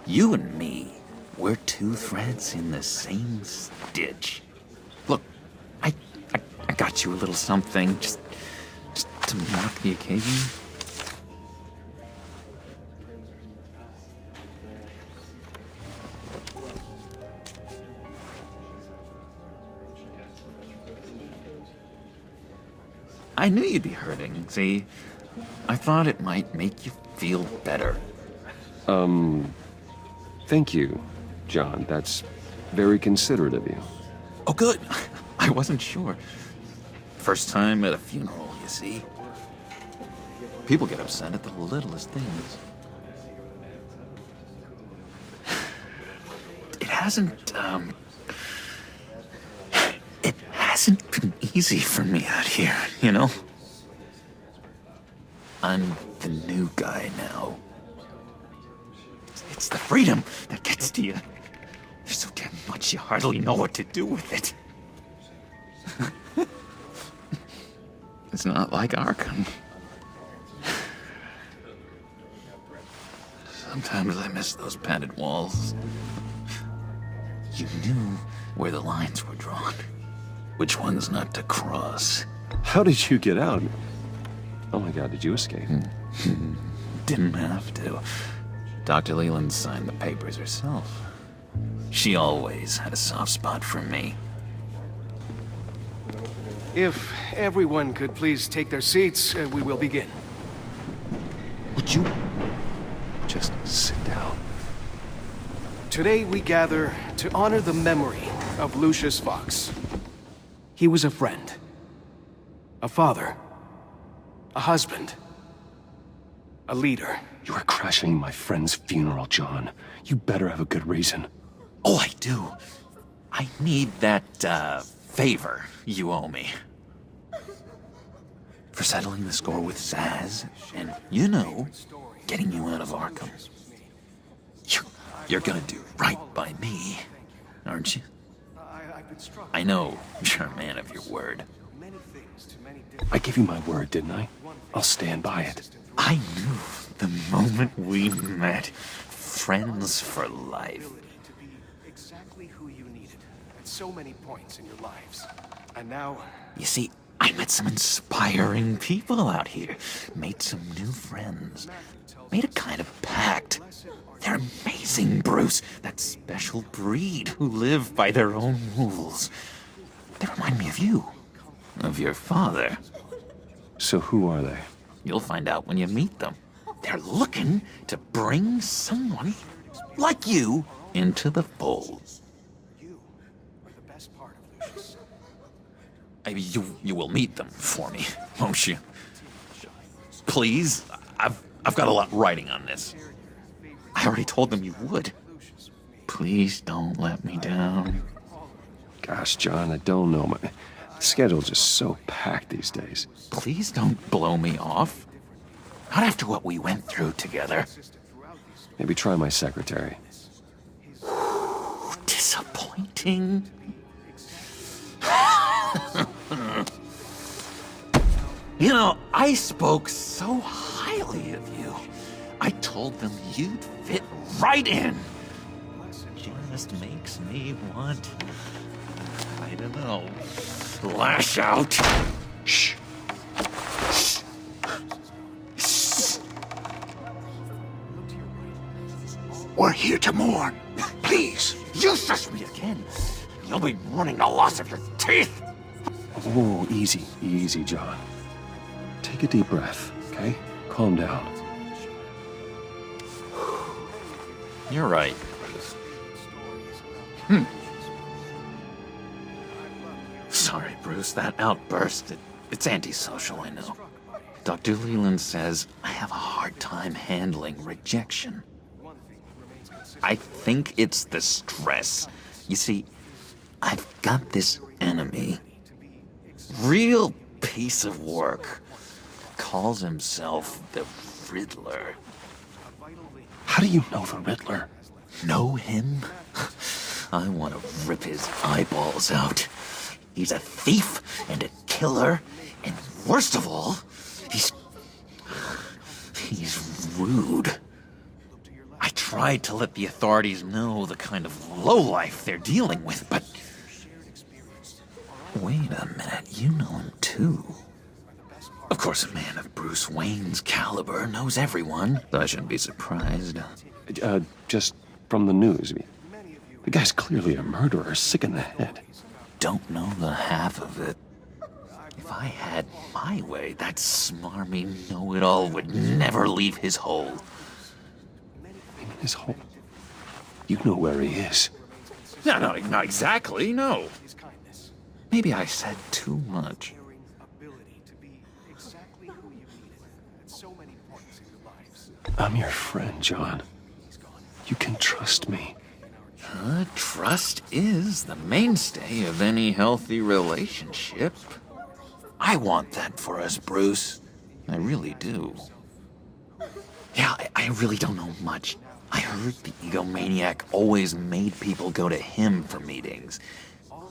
You and me, we're two threads in the same stitch. Look, I got you a little something, just to mark the occasion. I knew you'd be hurting, see? I thought it might make you feel better. Thank you, John. That's very considerate of you. Oh, good. I wasn't sure. First time at a funeral, you see. People get upset at the littlest things. It hasn't been easy for me out here, you know? I'm the new guy now. It's the freedom that gets to you. There's so damn much you hardly know what to do with it. It's not like Arkham. Sometimes I miss those padded walls. You knew where the lines were drawn. Which ones not to cross. How did you get out? Oh my god, did you escape? Didn't have to. Dr. Leland signed the papers herself. She always had a soft spot for me. If everyone could please take their seats, we will begin. Would you just sit down? Today we gather to honor the memory of Lucius Fox. He was a friend, a father, a husband, a leader. You are crashing my friend's funeral, John. You better have a good reason. Oh, I do. I need that, favor you owe me. For settling the score with Zaz, and, you know, getting you out of Arkham. You're gonna do right by me, aren't you? I know you're a man of your word. I gave you my word, didn't I? I'll stand by it. I knew the moment we met. Friends for life. To be exactly who you needed at so many points in your lives. And now... You see, I met some inspiring people out here. Made some new friends. Made a kind of pact. They're amazing, Bruce. That special breed who live by their own rules. They remind me of you. Of your father. So who are they? You'll find out when you meet them. They're looking to bring someone like you into the fold. Maybe you will meet them for me, won't you? Please, I've got a lot riding on this. I already told them you would. Please don't let me down. Gosh, John, I don't know. My schedule's just so packed these days. Please don't blow me off. Not after what we went through together. Maybe try my secretary. Disappointing. You know, I spoke so highly of you. I told them you'd fit right in. Just makes me want, I don't know, lash out. Shh. We're here to mourn. Please. You shush me again. You'll be mourning the loss of your teeth. Oh, easy, easy, John. Take a deep breath, okay? Calm down. You're right. Sorry, Bruce, that outburst, it's antisocial, I know. Dr. Leland says I have a hard time handling rejection. I think it's the stress. You see, I've got this enemy. Real piece of work. Calls himself the Riddler. How do you know the Riddler? Know him? I want to rip his eyeballs out. He's a thief and a killer, and worst of all, he's rude. I tried to let the authorities know the kind of lowlife they're dealing with, but... Wait a minute, you know him too. Of course, a man of Bruce Wayne's caliber knows everyone. I shouldn't be surprised. Just from the news. The guy's clearly a murderer, sick in the head. Don't know the half of it. If I had my way, that smarmy know-it-all would never leave his hole. His home. You know where he is. No, not exactly, no. Maybe I said too much. I'm your friend, John. You can trust me. Trust is the mainstay of any healthy relationship. I want that for us, Bruce. I really do. Yeah, I really don't know much. I heard the egomaniac always made people go to him for meetings.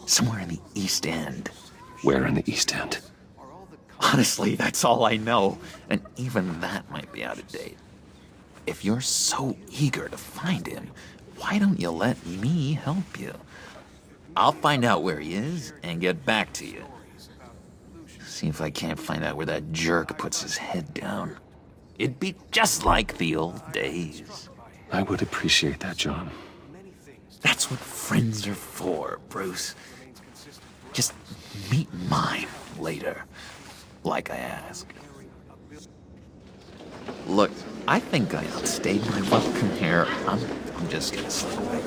Somewhere in the East End. Where in the East End? Honestly, that's all I know. And even that might be out of date. If you're so eager to find him, why don't you let me help you? I'll find out where he is and get back to you. See if I can't find out where that jerk puts his head down. It'd be just like the old days. I would appreciate that, John. That's what friends are for, Bruce. Just meet mine later, like I asked. Look, I think I outstayed my welcome here. I'm just gonna slip away.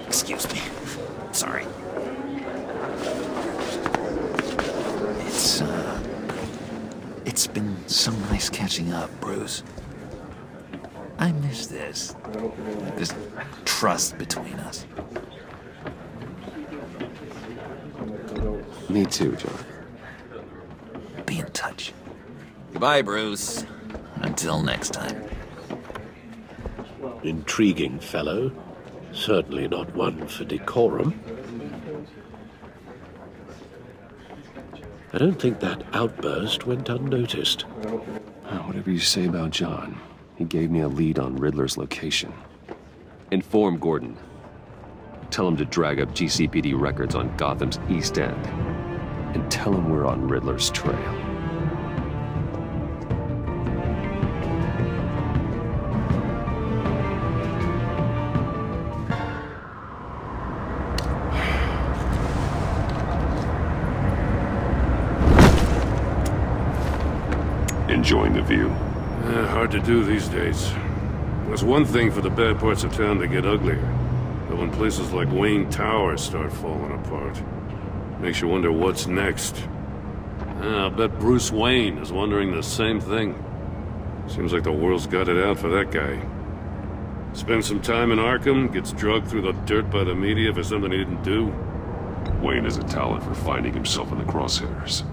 Excuse me. Sorry. It's been so nice catching up, Bruce. I miss this trust between us. Me too, John. Be in touch. Goodbye, Bruce. Until next time. Intriguing fellow. Certainly not one for decorum. I don't think that outburst went unnoticed. Whatever you say about John, he gave me a lead on Riddler's location. Inform Gordon. Tell him to drag up GCPD records on Gotham's East End. And tell him we're on Riddler's trail. Enjoying the view? Hard to do these days. It's one thing for the bad parts of town to get uglier, but when places like Wayne Tower start falling apart, makes you wonder what's next. I'll bet Bruce Wayne is wondering the same thing. Seems like the world's got it out for that guy. Spends some time in Arkham, gets drugged through the dirt by the media for something he didn't do. Wayne has a talent for finding himself in the crosshairs.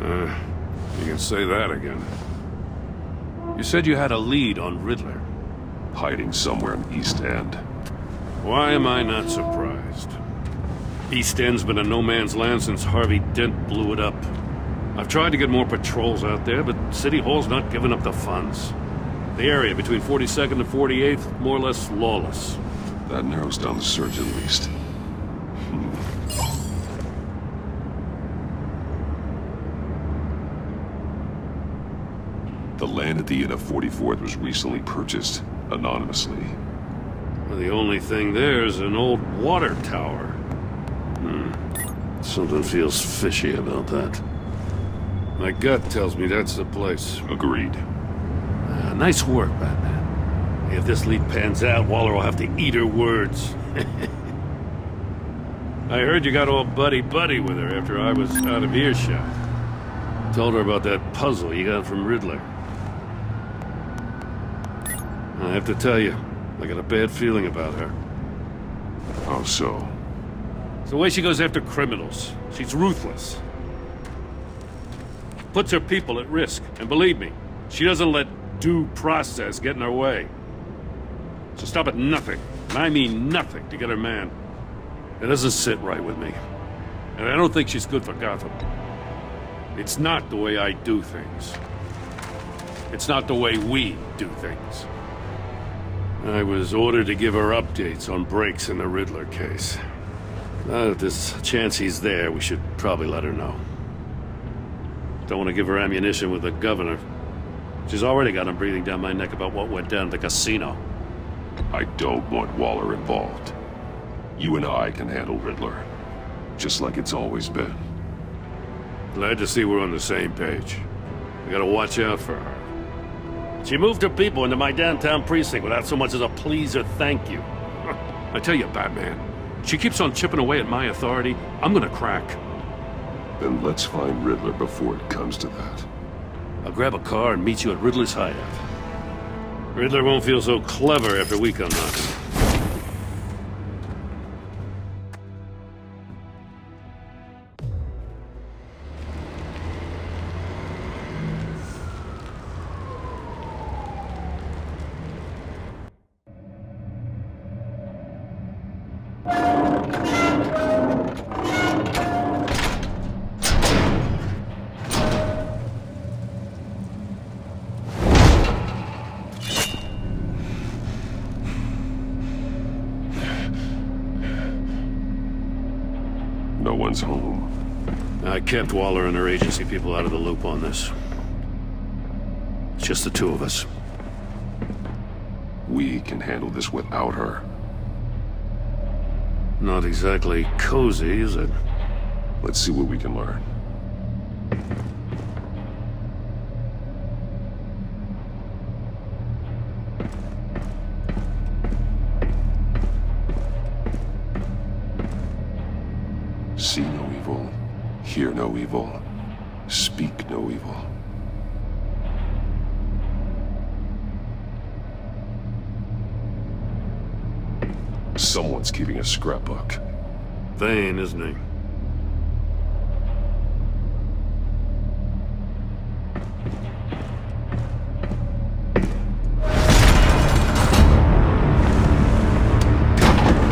You can say that again. You said you had a lead on Riddler. Hiding somewhere in East End. Why am I not surprised? East End's been a no-man's land since Harvey Dent blew it up. I've tried to get more patrols out there, but City Hall's not giving up the funds. The area between 42nd and 48th, more or less lawless. That narrows down the search at least. The land at the end of 44th was recently purchased, anonymously. Well, the only thing there is an old water tower. Something feels fishy about that. My gut tells me that's the place. Agreed. Nice work, Batman. If this lead pans out, Waller will have to eat her words. I heard you got all buddy-buddy with her after I was out of earshot. Told her about that puzzle you got from Riddler. I have to tell you, I got a bad feeling about her. How so? It's the way she goes after criminals. She's ruthless. Puts her people at risk. And believe me, she doesn't let due process get in her way. So stop at nothing, and I mean nothing, to get her man. It doesn't sit right with me. And I don't think she's good for Gotham. It's not the way I do things. It's not the way we do things. I was ordered to give her updates on breaks in the Riddler case. Now that there's a chance he's there, we should probably let her know. Don't want to give her ammunition with the governor. She's already got him breathing down my neck about what went down at the casino. I don't want Waller involved. You and I can handle Riddler, just like it's always been. Glad to see we're on the same page. We gotta watch out for her. She moved her people into my downtown precinct without so much as a please or thank you. I tell you, Batman, she keeps on chipping away at my authority. I'm gonna crack. Then let's find Riddler before it comes to that. I'll grab a car and meet you at Riddler's hideout. Riddler won't feel so clever after we come knocking. No one's home. I kept Waller and her agency people out of the loop on this. It's just the two of us. We can handle this without her. Not exactly cozy, is it? Let's see what we can learn. See no evil, hear no evil, speak no evil. Someone's keeping a scrapbook. Thane, isn't he?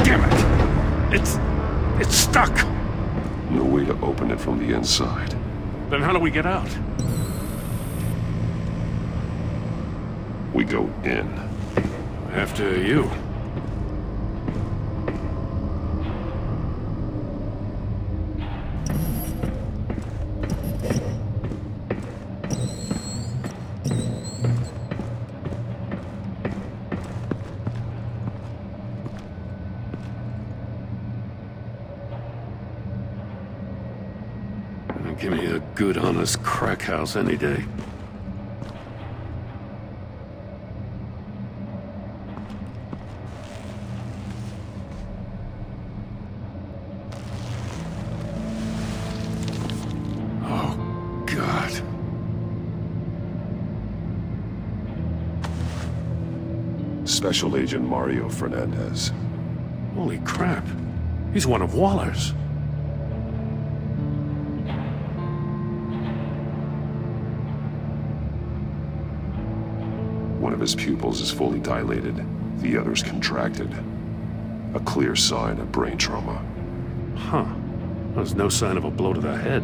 Damn it! It's stuck! No way to open it from the inside. Then how do we get out? We go in. After you. Give me a good, honest crack house any day. Oh, God. Special Agent Mario Fernandez. Holy crap. He's one of Waller's. One of his pupils is fully dilated, the other's contracted. A clear sign of brain trauma. Huh. There's no sign of a blow to the head.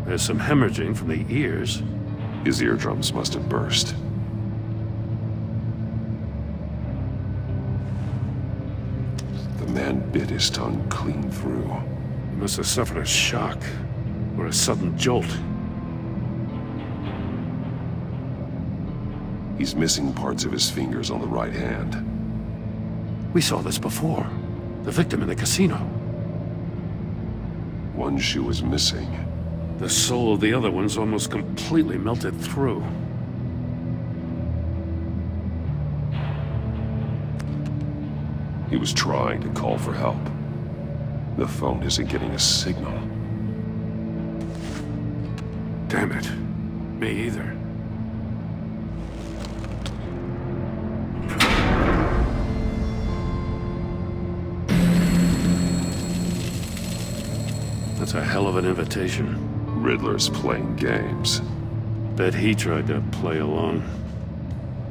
There's some hemorrhaging from the ears. His eardrums must have burst. The man bit his tongue clean through. He must have suffered a shock, or a sudden jolt. He's missing parts of his fingers on the right hand. We saw this before. The victim in the casino. One shoe is missing. The sole of the other one's almost completely melted through. He was trying to call for help. The phone isn't getting a signal. Damn it. Me either. That's a hell of an invitation. Riddler's playing games. Bet he tried to play along.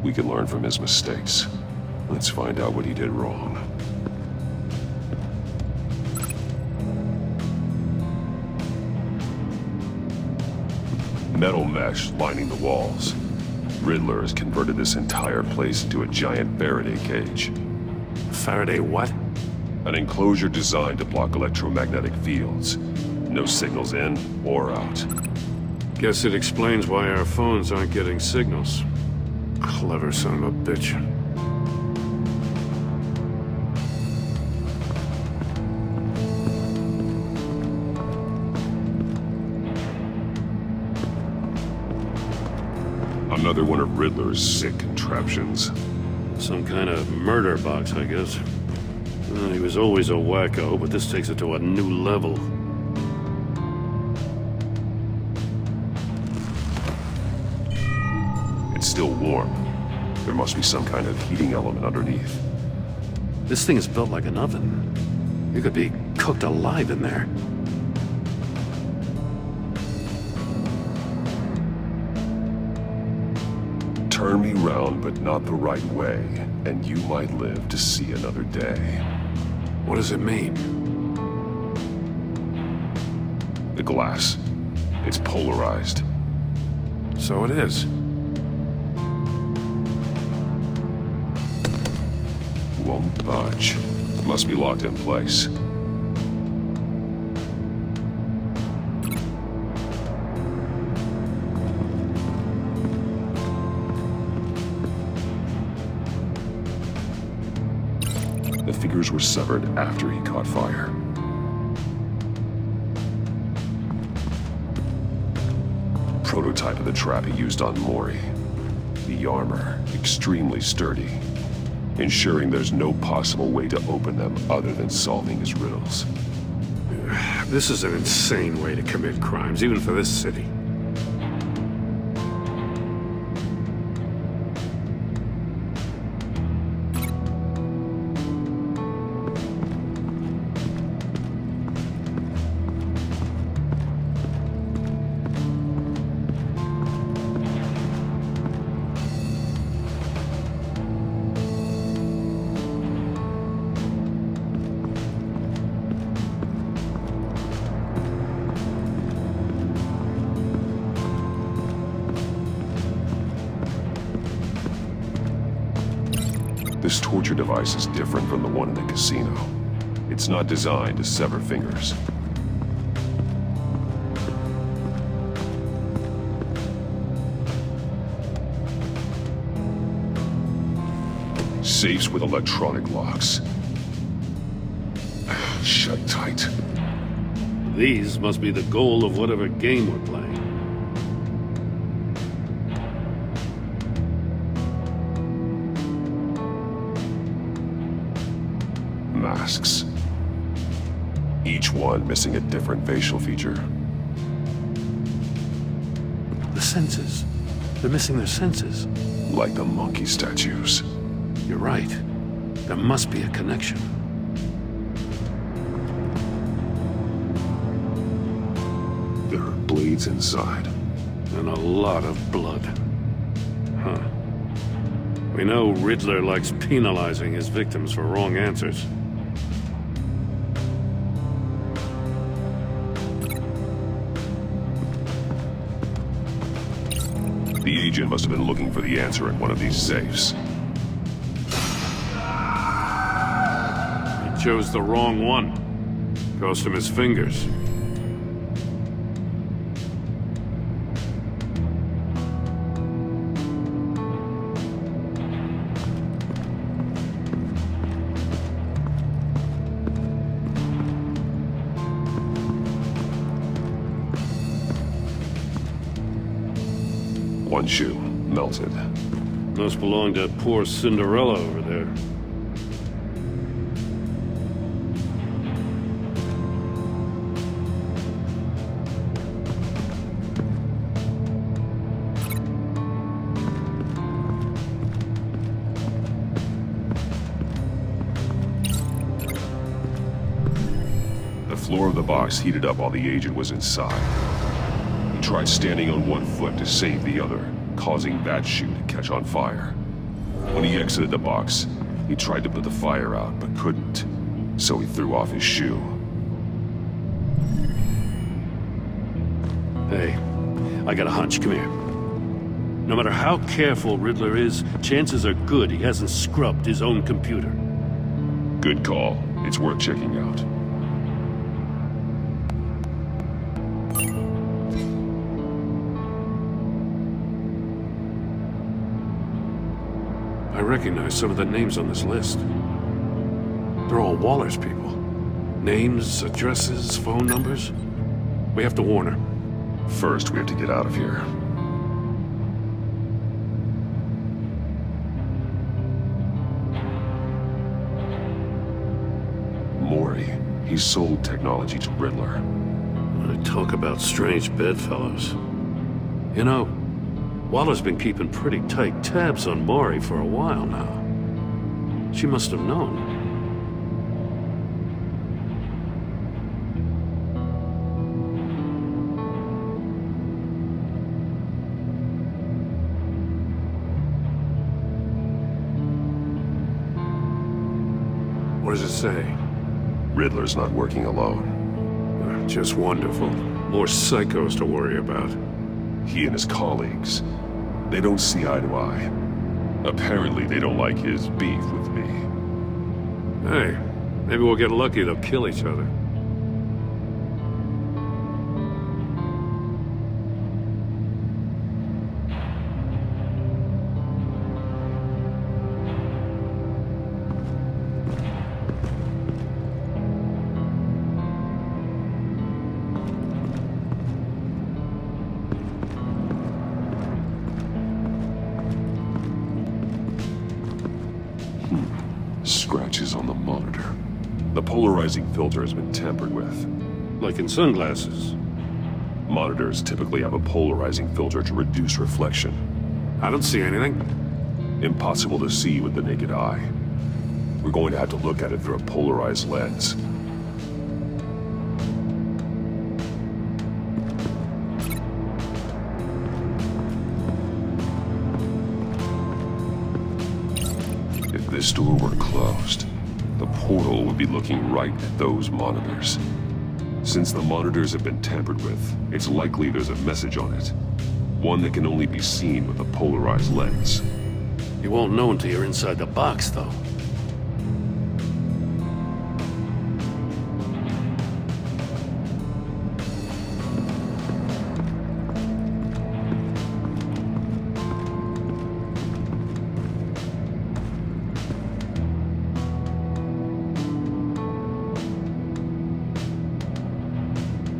We can learn from his mistakes. Let's find out what he did wrong. Metal mesh lining the walls. Riddler has converted this entire place into a giant Faraday cage. Faraday what? An enclosure designed to block electromagnetic fields. No signals in or out. Guess it explains why our phones aren't getting signals. Clever son of a bitch. Another one of Riddler's sick contraptions. Some kind of murder box, I guess. Well, he was always a wacko, but this takes it to a new level. It's still warm. There must be some kind of heating element underneath. This thing is built like an oven. You could be cooked alive in there. Turn me round, but not the right way, and you might live to see another day. What does it mean? The glass. It's polarized. So it is. Won't budge. Must be locked in place. The fingers were severed after he caught fire. Prototype of the trap he used on Mori. The armor, extremely sturdy, ensuring there's no possible way to open them other than solving his riddles. This is an insane way to commit crimes, even for this city. This torture device is different from the one in the casino. It's not designed to sever fingers. Safes with electronic locks. Shut tight. These must be the goal of whatever game we're playing. Masks. Each one missing a different facial feature. The senses. They're missing their senses. Like the monkey statues. You're right. There must be a connection. There are blades inside. And a lot of blood. Huh. We know Riddler likes penalizing his victims for wrong answers. The agent must have been looking for the answer in one of these safes. He chose the wrong one. Cost him his fingers. One shoe, melted. Must belong to poor Cinderella over there. The floor of the box heated up while the agent was inside. He tried standing on one foot to save the other, causing that shoe to catch on fire. When he exited the box, he tried to put the fire out, but couldn't, so he threw off his shoe. Hey, I got a hunch. Come here. No matter how careful Riddler is, chances are good he hasn't scrubbed his own computer. Good call. It's worth checking out. I recognize some of the names on this list. They're all Waller's people. Names, addresses, phone numbers. We have to warn her. First, we have to get out of here. He sold technology to Riddler. Talk about strange bedfellows. You know, Waller's been keeping pretty tight tabs on Maury for a while now. She must have known. What does it say? Riddler's not working alone. Just wonderful. More psychos to worry about. He and his colleagues, they don't see eye to eye. Apparently they don't like his beef with me. Hey, maybe we'll get lucky they'll kill each other. Scratches on the monitor. The polarizing filter has been tampered with. Like in sunglasses. Monitors typically have a polarizing filter to reduce reflection. I don't see anything. Impossible to see with the naked eye. We're going to have to look at it through a polarized lens. If this door were closed, the portal would be looking right at those monitors. Since the monitors have been tampered with, it's likely there's a message on it. One that can only be seen with a polarized lens. You won't know until you're inside the box, though.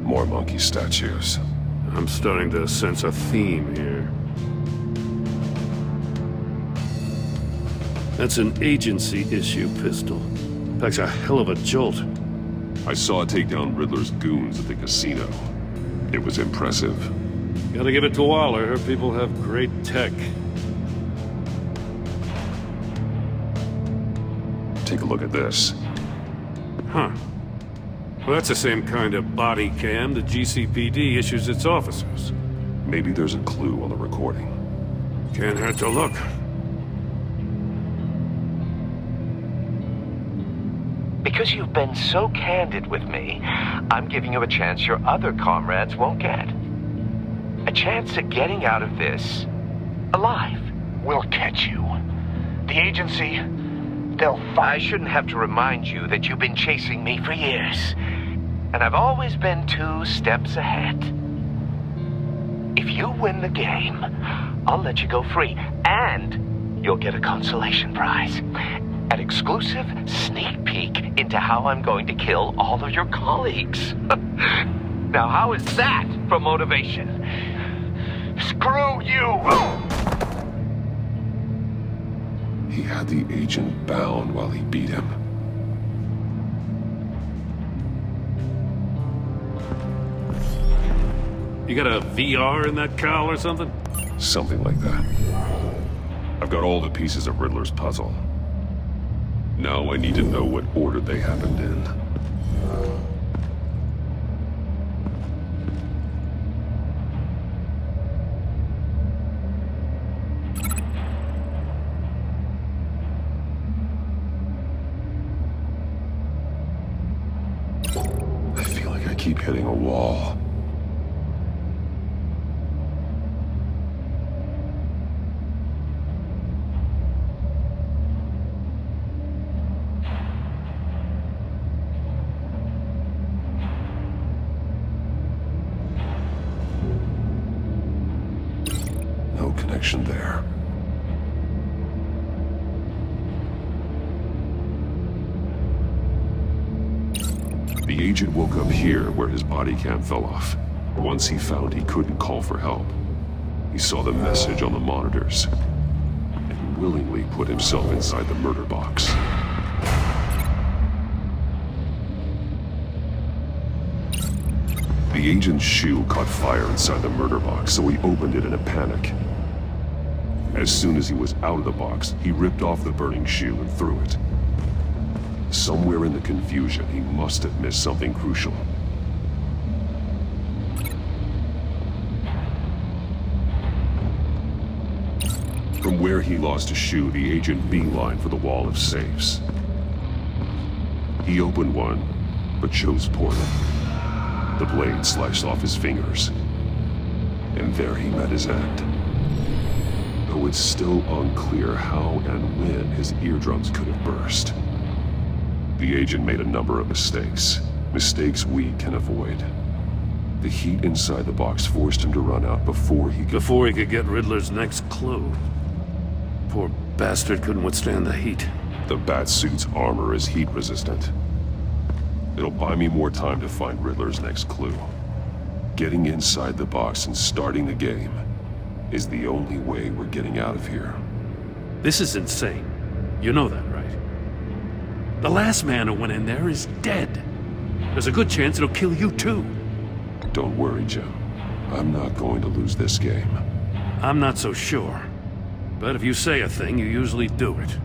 More monkey statues. I'm starting to sense a theme here. That's an agency-issue pistol. Packs a hell of a jolt. I saw it take down Riddler's goons at the casino. It was impressive. Gotta give it to Waller. Her people have great tech. Take a look at this. Huh. Well, that's the same kind of body cam the GCPD issues its officers. Maybe there's a clue on the recording. Can't hurt to look. Because you've been so candid with me, I'm giving you a chance your other comrades won't get. A chance at getting out of this alive. We'll catch you. The agency, they'll find... I shouldn't have to remind you that you've been chasing me for years. And I've always been 2 steps ahead. If you win the game, I'll let you go free. And you'll get a consolation prize. An exclusive sneak peek into how I'm going to kill all of your colleagues. Now, how is that for motivation? Screw you! He had the agent bound while he beat him. You got a VR in that cowl or something? Something like that. I've got all the pieces of Riddler's puzzle. Now I need to know what order they happened in. I feel like I keep hitting a wall. No connection there. The agent woke up here where his body cam fell off. Once he found he couldn't call for help, he saw the message on the monitors and willingly put himself inside the murder box. The agent's shoe caught fire inside the murder box, so he opened it in a panic. As soon as he was out of the box, he ripped off the burning shoe and threw it. Somewhere in the confusion, he must have missed something crucial. From where he lost a shoe, the agent beelined for the wall of safes. He opened one, but chose poorly. The blade sliced off his fingers, and there he met his end. Though it's still unclear how and when his eardrums could have burst. The agent made a number of mistakes. Mistakes we can avoid. The heat inside the box forced him to run out before he could get Riddler's next clue. Poor bastard couldn't withstand the heat. The Batsuit's armor is heat resistant. It'll buy me more time to find Riddler's next clue. Getting inside the box and starting the game is the only way we're getting out of here. This is insane. You know that, right? The last man who went in there is dead. There's a good chance it'll kill you too. Don't worry, Jim. I'm not going to lose this game. I'm not so sure. But if you say a thing, you usually do it.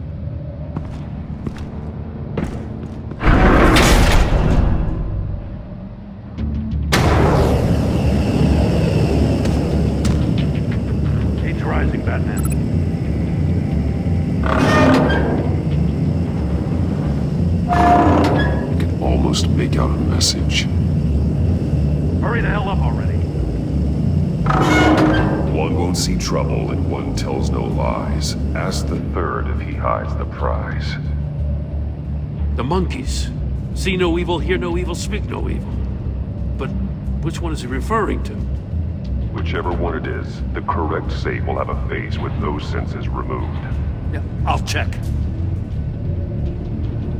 Heat's rising, Batman. I can almost make out a message. Hurry the hell up already. One won't see trouble and one tells no lies. Ask the third if he hides the prize. The monkeys. See no evil, hear no evil, speak no evil. But which one is he referring to? Whichever one it is, the correct safe will have a face with those senses removed. Yeah, I'll check.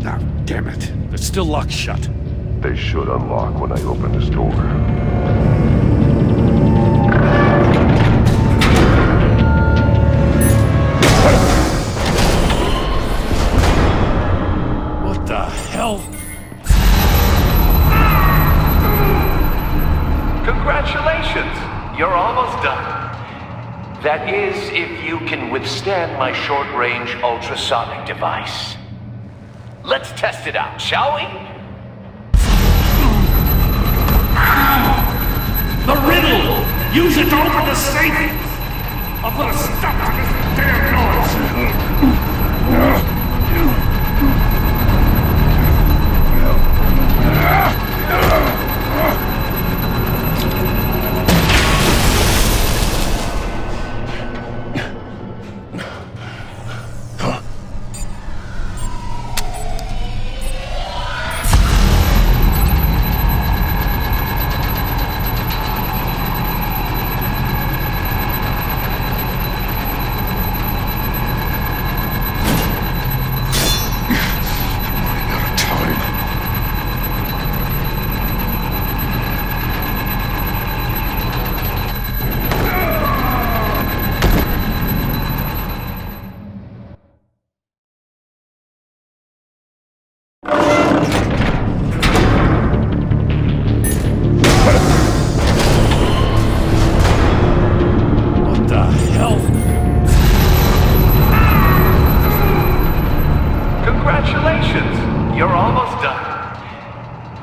Ah, damn it. They're still locked shut. They should unlock when I open this door. What the hell? Congratulations! You're almost done. That is, if you can withstand my short-range ultrasonic device. Let's test it out, shall we? The riddle! Use it to open the safe! I'll put a stop to this damn noise!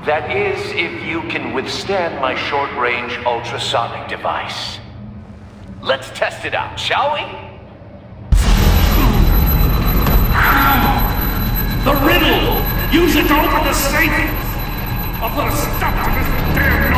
That is, if you can withstand my short-range ultrasonic device. Let's test it out, shall we? The riddle! Use it to open the safe! I'll put a stop to this damn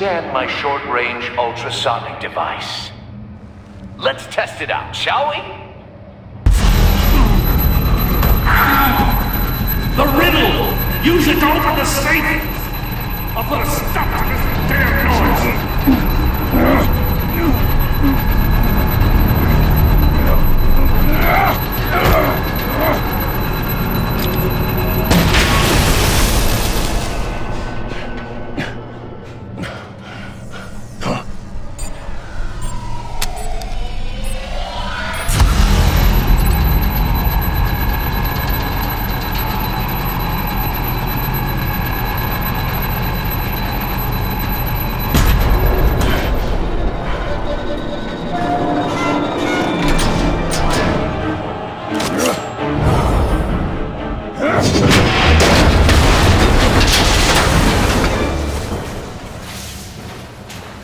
withstand my short-range ultrasonic device. Let's test it out, shall we? The riddle! Use it to open the safe! I'll put a stop to this damn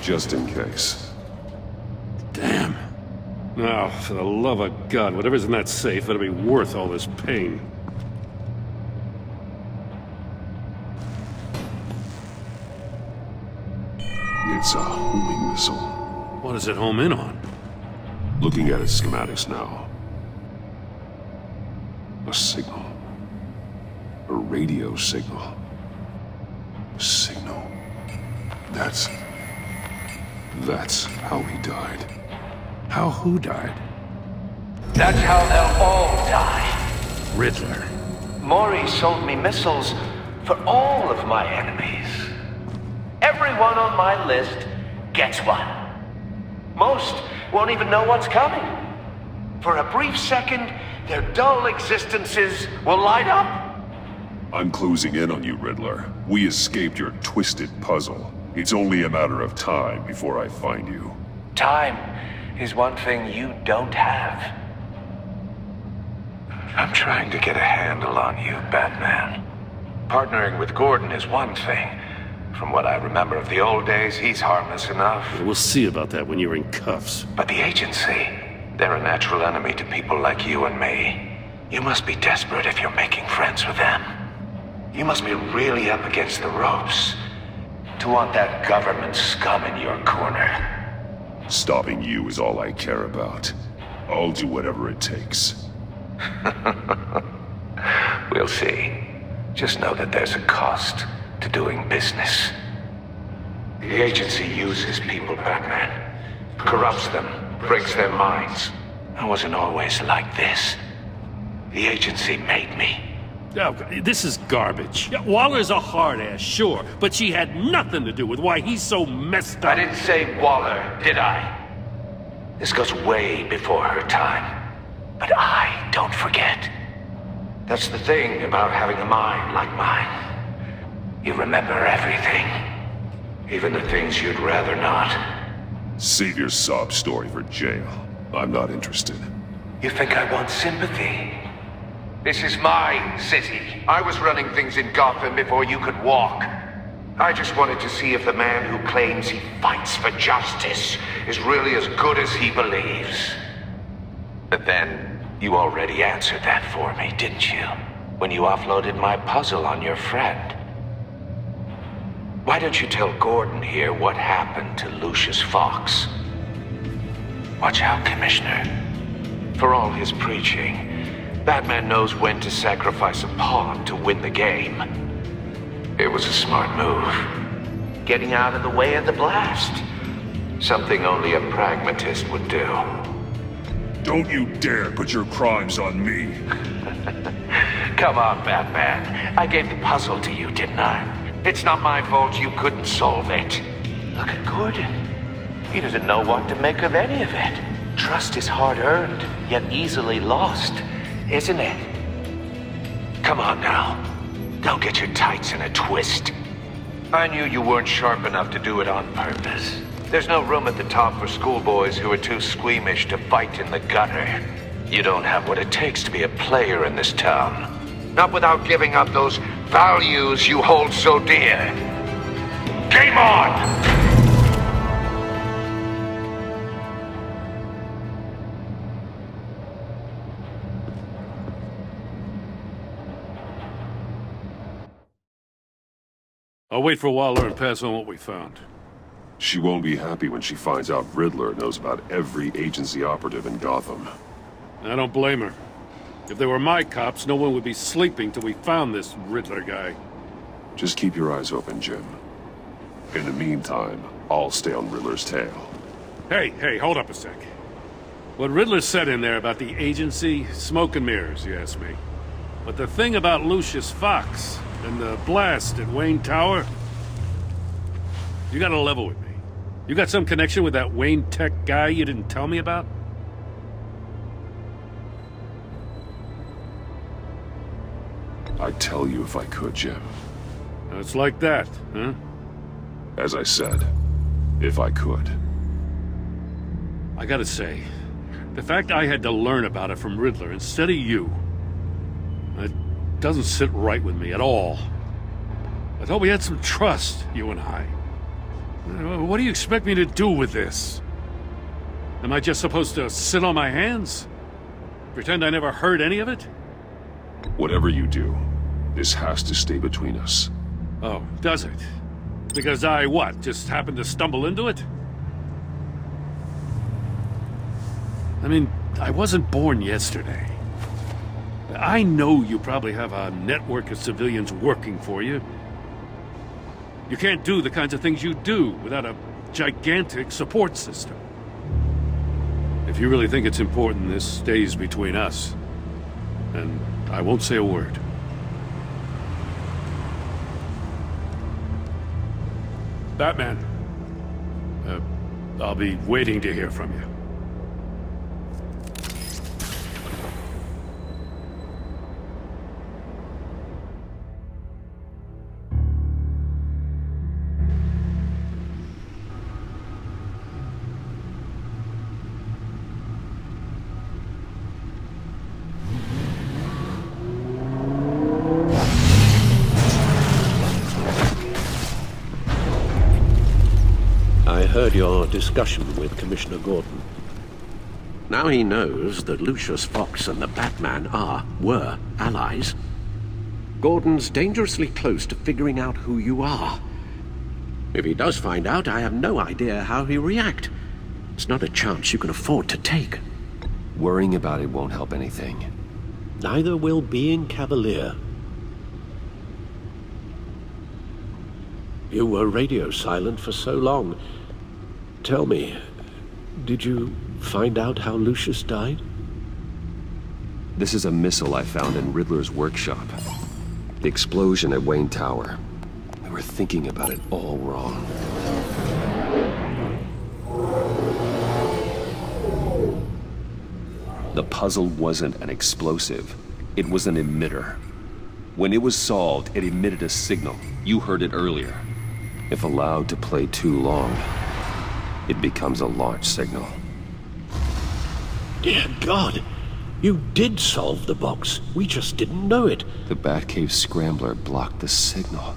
Just in case. Damn. Now, for the love of God, whatever's in that safe better be worth all this pain. It's a homing missile. What does it home in on? Looking at its schematics now. A signal. A radio signal. A signal. That's how he died. How who died? That's how they'll all die. Riddler. Maury sold me missiles for all of my enemies. Everyone on my list gets one. Most won't even know what's coming. For a brief second, their dull existences will light up. I'm closing in on you, Riddler. We escaped your twisted puzzle. It's only a matter of time before I find you. Time is one thing you don't have. I'm trying to get a handle on you, Batman. Partnering with Gordon is one thing. From what I remember of the old days, he's harmless enough. We'll see about that when you're in cuffs. But the agency, they're a natural enemy to people like you and me. You must be desperate if you're making friends with them. You must be really up against the ropes to want that government scum in your corner. Stopping you is all I care about. I'll do whatever it takes. We'll see. Just know that there's a cost to doing business. The agency uses people, Batman. Corrupts them, breaks their minds. I wasn't always like this. The agency made me. Oh, this is garbage. Yeah, Waller's a hard ass, sure, but she had nothing to do with why he's so messed up. I didn't say Waller, did I? This goes way before her time. But I don't forget. That's the thing about having a mind like mine. You remember everything. Even the things you'd rather not. Save your sob story for jail. I'm not interested. You think I want sympathy? This is my city. I was running things in Gotham before you could walk. I just wanted to see if the man who claims he fights for justice is really as good as he believes. But then, you already answered that for me, didn't you? When you offloaded my puzzle on your friend. Why don't you tell Gordon here what happened to Lucius Fox? Watch out, Commissioner. For all his preaching, Batman knows when to sacrifice a pawn to win the game. It was a smart move. Getting out of the way of the blast. Something only a pragmatist would do. Don't you dare put your crimes on me. Come on, Batman. I gave the puzzle to you, didn't I? It's not my fault you couldn't solve it. Look at Gordon. He doesn't know what to make of any of it. Trust is hard-earned, yet easily lost, isn't it? Come on now. Don't get your tights in a twist. I knew you weren't sharp enough to do it on purpose. There's no room at the top for schoolboys who are too squeamish to fight in the gutter. You don't have what it takes to be a player in this town. Not without giving up those values you hold so dear. Game on! I'll wait for Waller and pass on what we found. She won't be happy when she finds out Riddler knows about every agency operative in Gotham. I don't blame her. If they were my cops, no one would be sleeping till we found this Riddler guy. Just keep your eyes open, Jim. In the meantime, I'll stay on Riddler's tail. Hey, hold up a sec. What Riddler said in there about the agency, smoke and mirrors, you ask me. But the thing about Lucius Fox and the blast at Wayne Tower, you gotta level with me. You got some connection with that Wayne Tech guy you didn't tell me about? I'd tell you if I could, Jim. It's like that, huh? As I said, if I could. I gotta say, the fact I had to learn about it from Riddler instead of you, it doesn't sit right with me at all. I thought we had some trust, you and I. What do you expect me to do with this? Am I just supposed to sit on my hands? Pretend I never heard any of it? Whatever you do, this has to stay between us. Oh, does it? Because I, what, just happened to stumble into it? I mean, I wasn't born yesterday. I know you probably have a network of civilians working for you. You can't do the kinds of things you do without a gigantic support system. If you really think it's important this stays between us, then I won't say a word. Batman, I'll be waiting to hear from you. I heard your discussion with Commissioner Gordon. Now he knows that Lucius Fox and the Batman were allies. Gordon's dangerously close to figuring out who you are. If he does find out, I have no idea how he'll react. It's not a chance you can afford to take. Worrying about it won't help anything. Neither will being cavalier. You were radio silent for so long. Tell me, did you find out how Lucius died? This is a missile I found in Riddler's workshop. The explosion at Wayne Tower. We were thinking about it all wrong. The puzzle wasn't an explosive. It was an emitter. When it was solved, it emitted a signal. You heard it earlier. If allowed to play too long, it becomes a launch signal. Dear God, you did solve the box. We just didn't know it. The Batcave scrambler blocked the signal.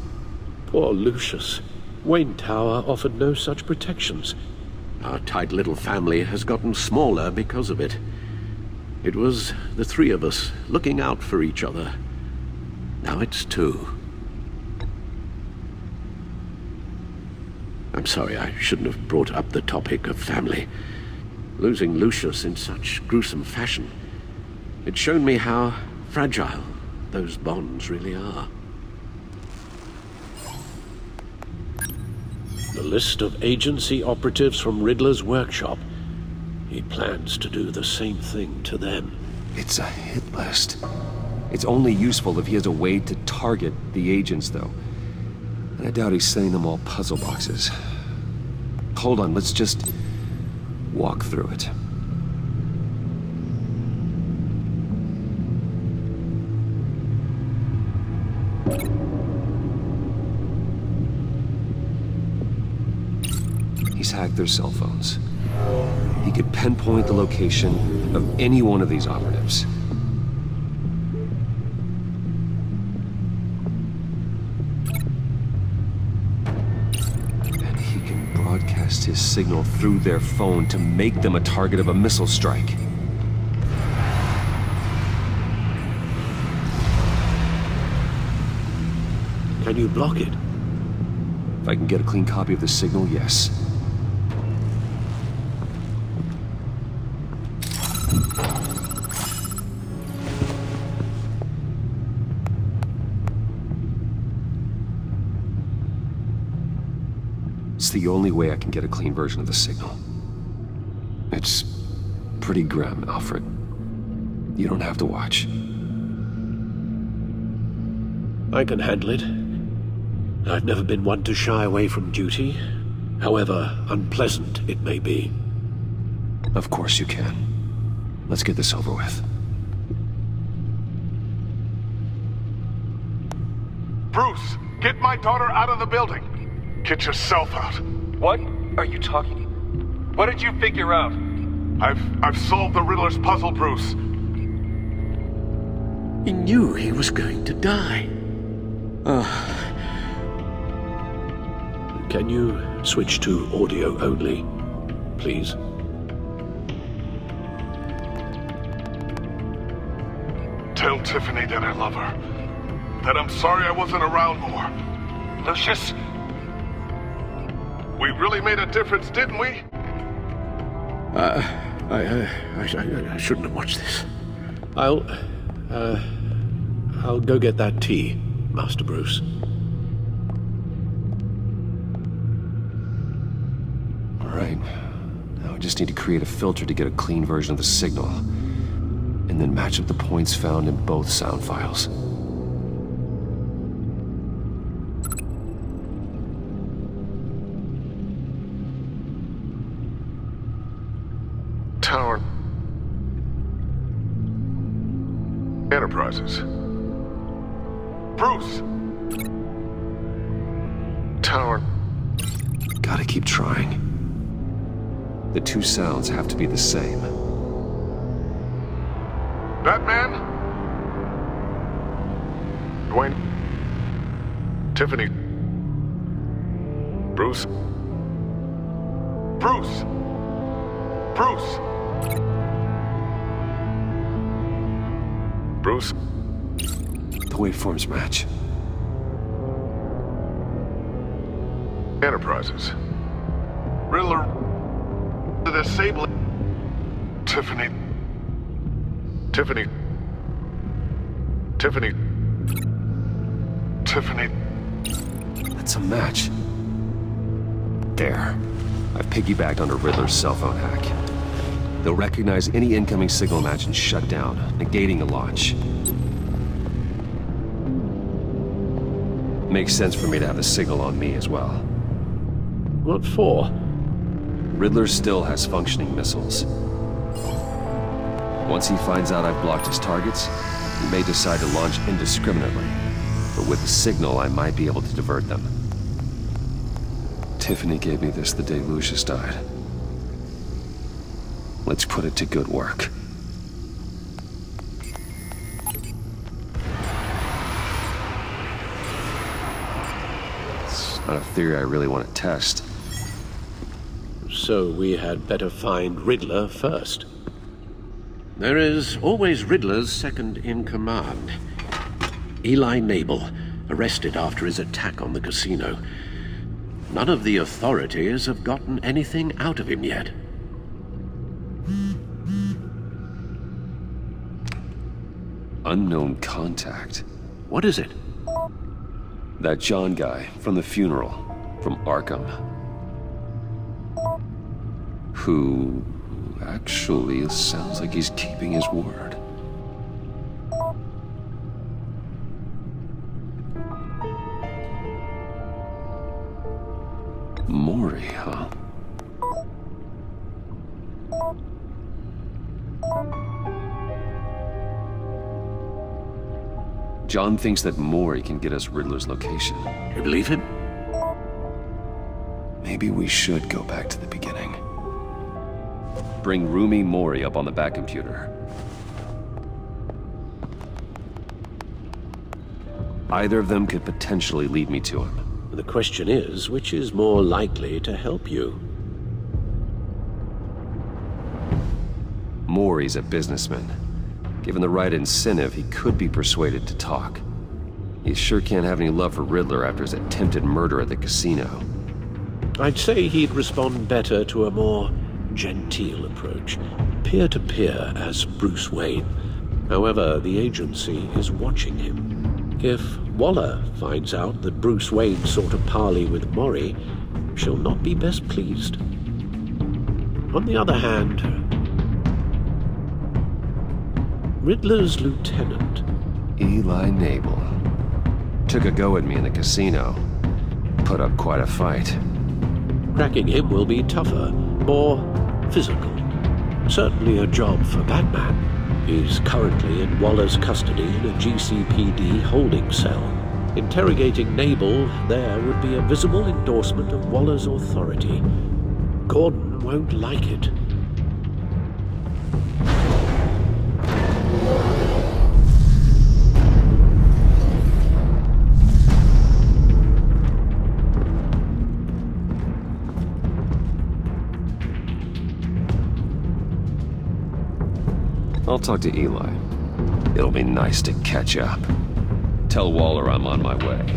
Poor Lucius. Wayne Tower offered no such protections. Our tight little family has gotten smaller because of it. It was the three of us looking out for each other. Now it's two. I'm sorry, I shouldn't have brought up the topic of family. Losing Lucius in such gruesome fashion, it's shown me how fragile those bonds really are. The list of agency operatives from Riddler's workshop. He plans to do the same thing to them. It's a hit list. It's only useful if he has a way to target the agents, though. And I doubt he's sending them all puzzle boxes. Hold on, let's just walk through it. He's hacked their cell phones. He could pinpoint the location of any one of these operatives. And he can broadcast his signal through their phone to make them a target of a missile strike. Can you block it? If I can get a clean copy of the signal, yes. It's the only way I can get a clean version of the signal. It's pretty grim, Alfred. You don't have to watch. I can handle it. I've never been one to shy away from duty, however unpleasant it may be. Of course you can. Let's get this over with. Bruce, get my daughter out of the building. Get yourself out. What are you talking? What did you figure out? I've solved the Riddler's puzzle, Bruce. He knew he was going to die. Can you switch to audio only, please? Tell Tiffany that I love her. That I'm sorry I wasn't around more. Lucius? We really made a difference, didn't we? I shouldn't have watched this. I'll go get that tea, Master Bruce. All right. Now I just need to create a filter to get a clean version of the signal, and then match up the points found in both sound files. Tower Enterprises. Bruce! Tower. Gotta keep trying. The two sounds have to be the same. Batman? Dwayne? Tiffany? Bruce? Bruce! Bruce! Bruce? The waveforms match. Enterprises. Riddler. The disabling. Tiffany. Tiffany. Tiffany. Tiffany. That's a match. There. I've piggybacked onto Riddler's cell phone hack. They'll recognize any incoming signal match and shut down, negating a launch. Makes sense for me to have the signal on me as well. What for? Riddler still has functioning missiles. Once he finds out I've blocked his targets, he may decide to launch indiscriminately. But with the signal, I might be able to divert them. Tiffany gave me this the day Lucius died. Let's put it to good work. It's not a theory I really want to test. So we had better find Riddler first. There is always Riddler's second in command. Eli Nabel, arrested after his attack on the casino. None of the authorities have gotten anything out of him yet. Unknown contact. What is it? That John guy from the funeral, from Arkham. Who actually sounds like he's keeping his word. Mori, huh? John thinks that Mori can get us Riddler's location. You believe him? Maybe we should go back to the beginning. Bring Rumi Mori up on the back computer. Either of them could potentially lead me to him. The question is, which is more likely to help you? Mori's a businessman. Given the right incentive, he could be persuaded to talk. He sure can't have any love for Riddler after his attempted murder at the casino. I'd say he'd respond better to a more genteel approach, peer-to-peer as Bruce Wayne. However, the agency is watching him. If Waller finds out that Bruce Wayne sought a parley with Mori, she'll not be best pleased. On the other hand, Riddler's lieutenant, Eli Nabel, took a go at me in the casino. Put up quite a fight. cracking him will be tougher, more physical. Certainly a job for Batman. He's currently in Waller's custody in a GCPD holding cell. Interrogating Nabel there would be a visible endorsement of Waller's authority. Gordon won't like it. I'll talk to Eli. It'll be nice to catch up. Tell Waller I'm on my way.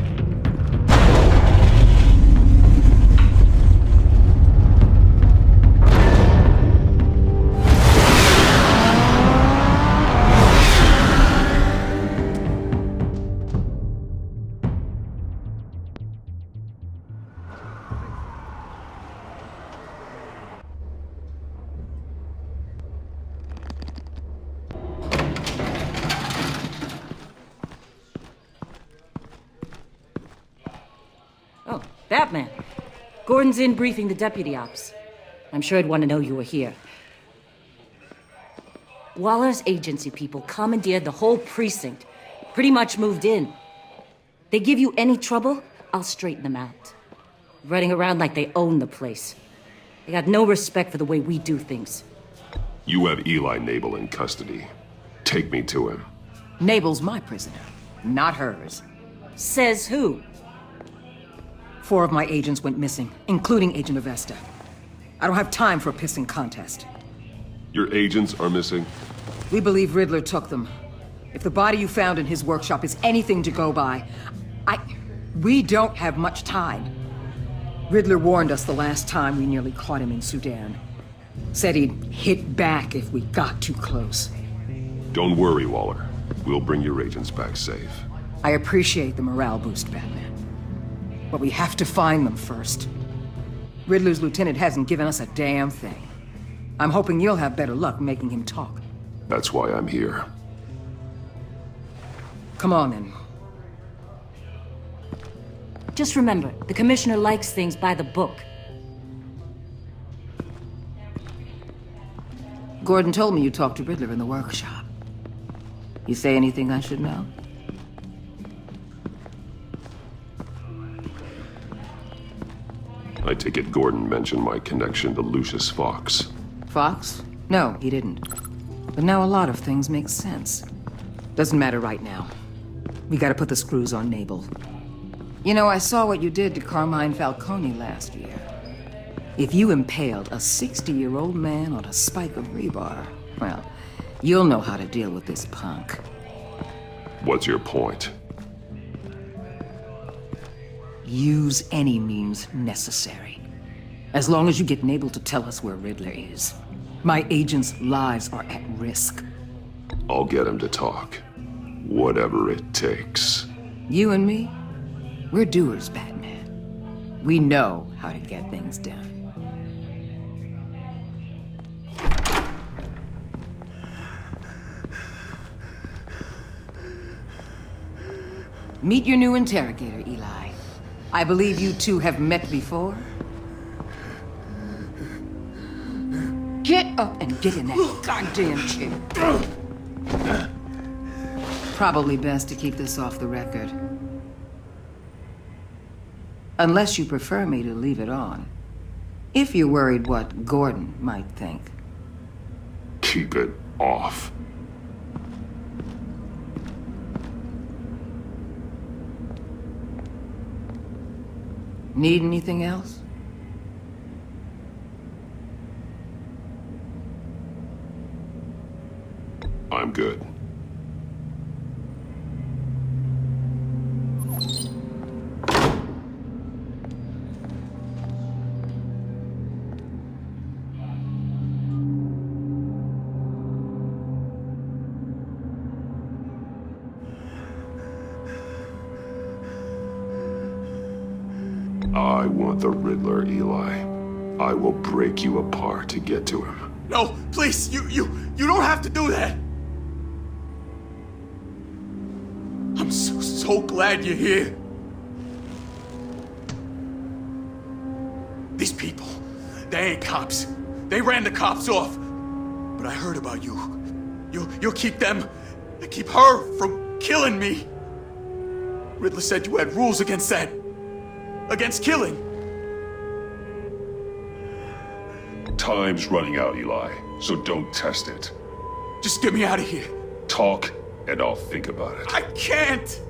Batman. Gordon's in briefing the deputy ops. I'm sure I'd want to know you were here. Waller's agency people commandeered the whole precinct. Pretty much moved in. They give you any trouble, I'll straighten them out. Running around like they own the place. They got no respect for the way we do things. You have Eli Nabel in custody. Take me to him. Nabel's my prisoner, not hers. Says who? 4 of my agents went missing, including Agent Avesta. I don't have time for a pissing contest. Your agents are missing? We believe Riddler took them. If the body you found in his workshop is anything to go by, we don't have much time. Riddler warned us the last time we nearly caught him in Sudan. Said he'd hit back if we got too close. Don't worry, Waller. We'll bring your agents back safe. I appreciate the morale boost, Batman. But we have to find them first. Riddler's lieutenant hasn't given us a damn thing. I'm hoping you'll have better luck making him talk. That's why I'm here. Come on, then. Just remember, the commissioner likes things by the book. Gordon told me you talked to Riddler in the workshop. You say anything I should know? I take it Gordon mentioned my connection to Lucius Fox. Fox? No, he didn't. But now a lot of things make sense. Doesn't matter right now. We gotta put the screws on Nabel. You know, I saw what you did to Carmine Falcone last year. If you impaled a 60-year-old man on a spike of rebar, well, you'll know how to deal with this punk. What's your point? Use any means necessary. As long as you get Nabel to tell us where Riddler is. My agents' lives are at risk. I'll get him to talk. Whatever it takes. You and me, we're doers, Batman. We know how to get things done. Meet your new interrogator, Eli. I believe you two have met before. Get up and get in that goddamn chair. Probably best to keep this off the record. Unless you prefer me to leave it on. If you're worried what Gordon might think. Keep it off. Need anything else? I'm good. I want the Riddler, Eli. I will break you apart to get to him. No, please, you don't have to do that. I'm so glad you're here. These people, they ain't cops. They ran the cops off. But I heard about you. You'll keep them, keep her from killing me. Riddler said you had rules against that. Against killing. Time's running out, Eli, so don't test it. Just get me out of here. Talk, and I'll think about it. I can't!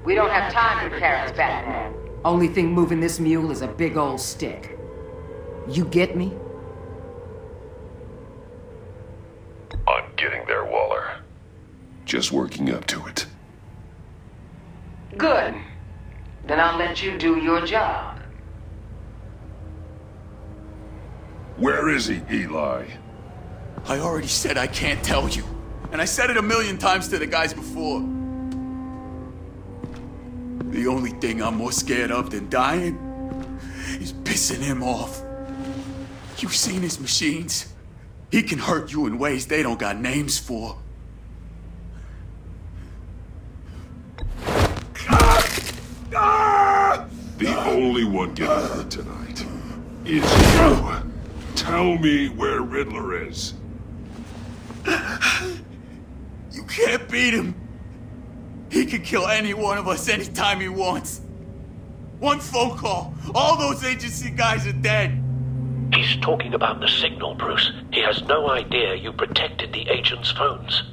We don't have time for carrots, Batman. Only thing moving this mule is a big old stick. You get me? I'm getting there, Waller. Just working up to it. Good. Then I'll let you do your job. Where is he, Eli? I already said I can't tell you. And I said it 1,000,000 times to the guys before. The only thing I'm more scared of than dying is pissing him off. You've seen his machines. He can hurt you in ways they don't got names for. The only one getting hurt tonight is you. Tell me where Riddler is. You can't beat him. He can kill any one of us anytime he wants. One phone call, all those agency guys are dead. He's talking about the signal, Bruce. He has no idea you protected the agent's phones.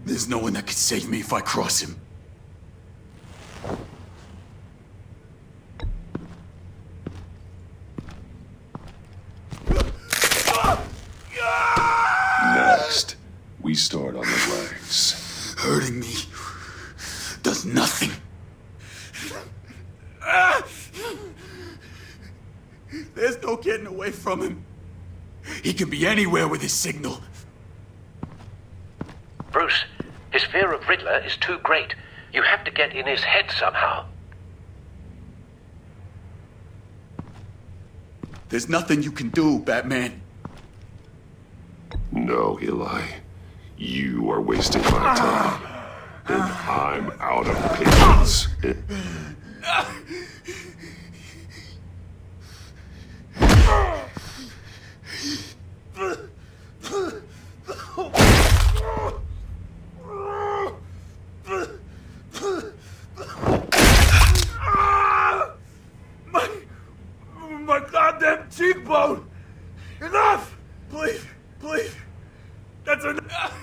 There's no one that can save me if I cross him. Next, we start on the legs. Hurting me does nothing. There's no getting away from him. He can be anywhere with his signal. Bruce, his fear of Riddler is too great. You have to get in his head somehow. There's nothing you can do, Batman. No, Eli. You are wasting my time. And I'm out of patience. My goddamn cheekbone! Enough! Please, please. That's enough.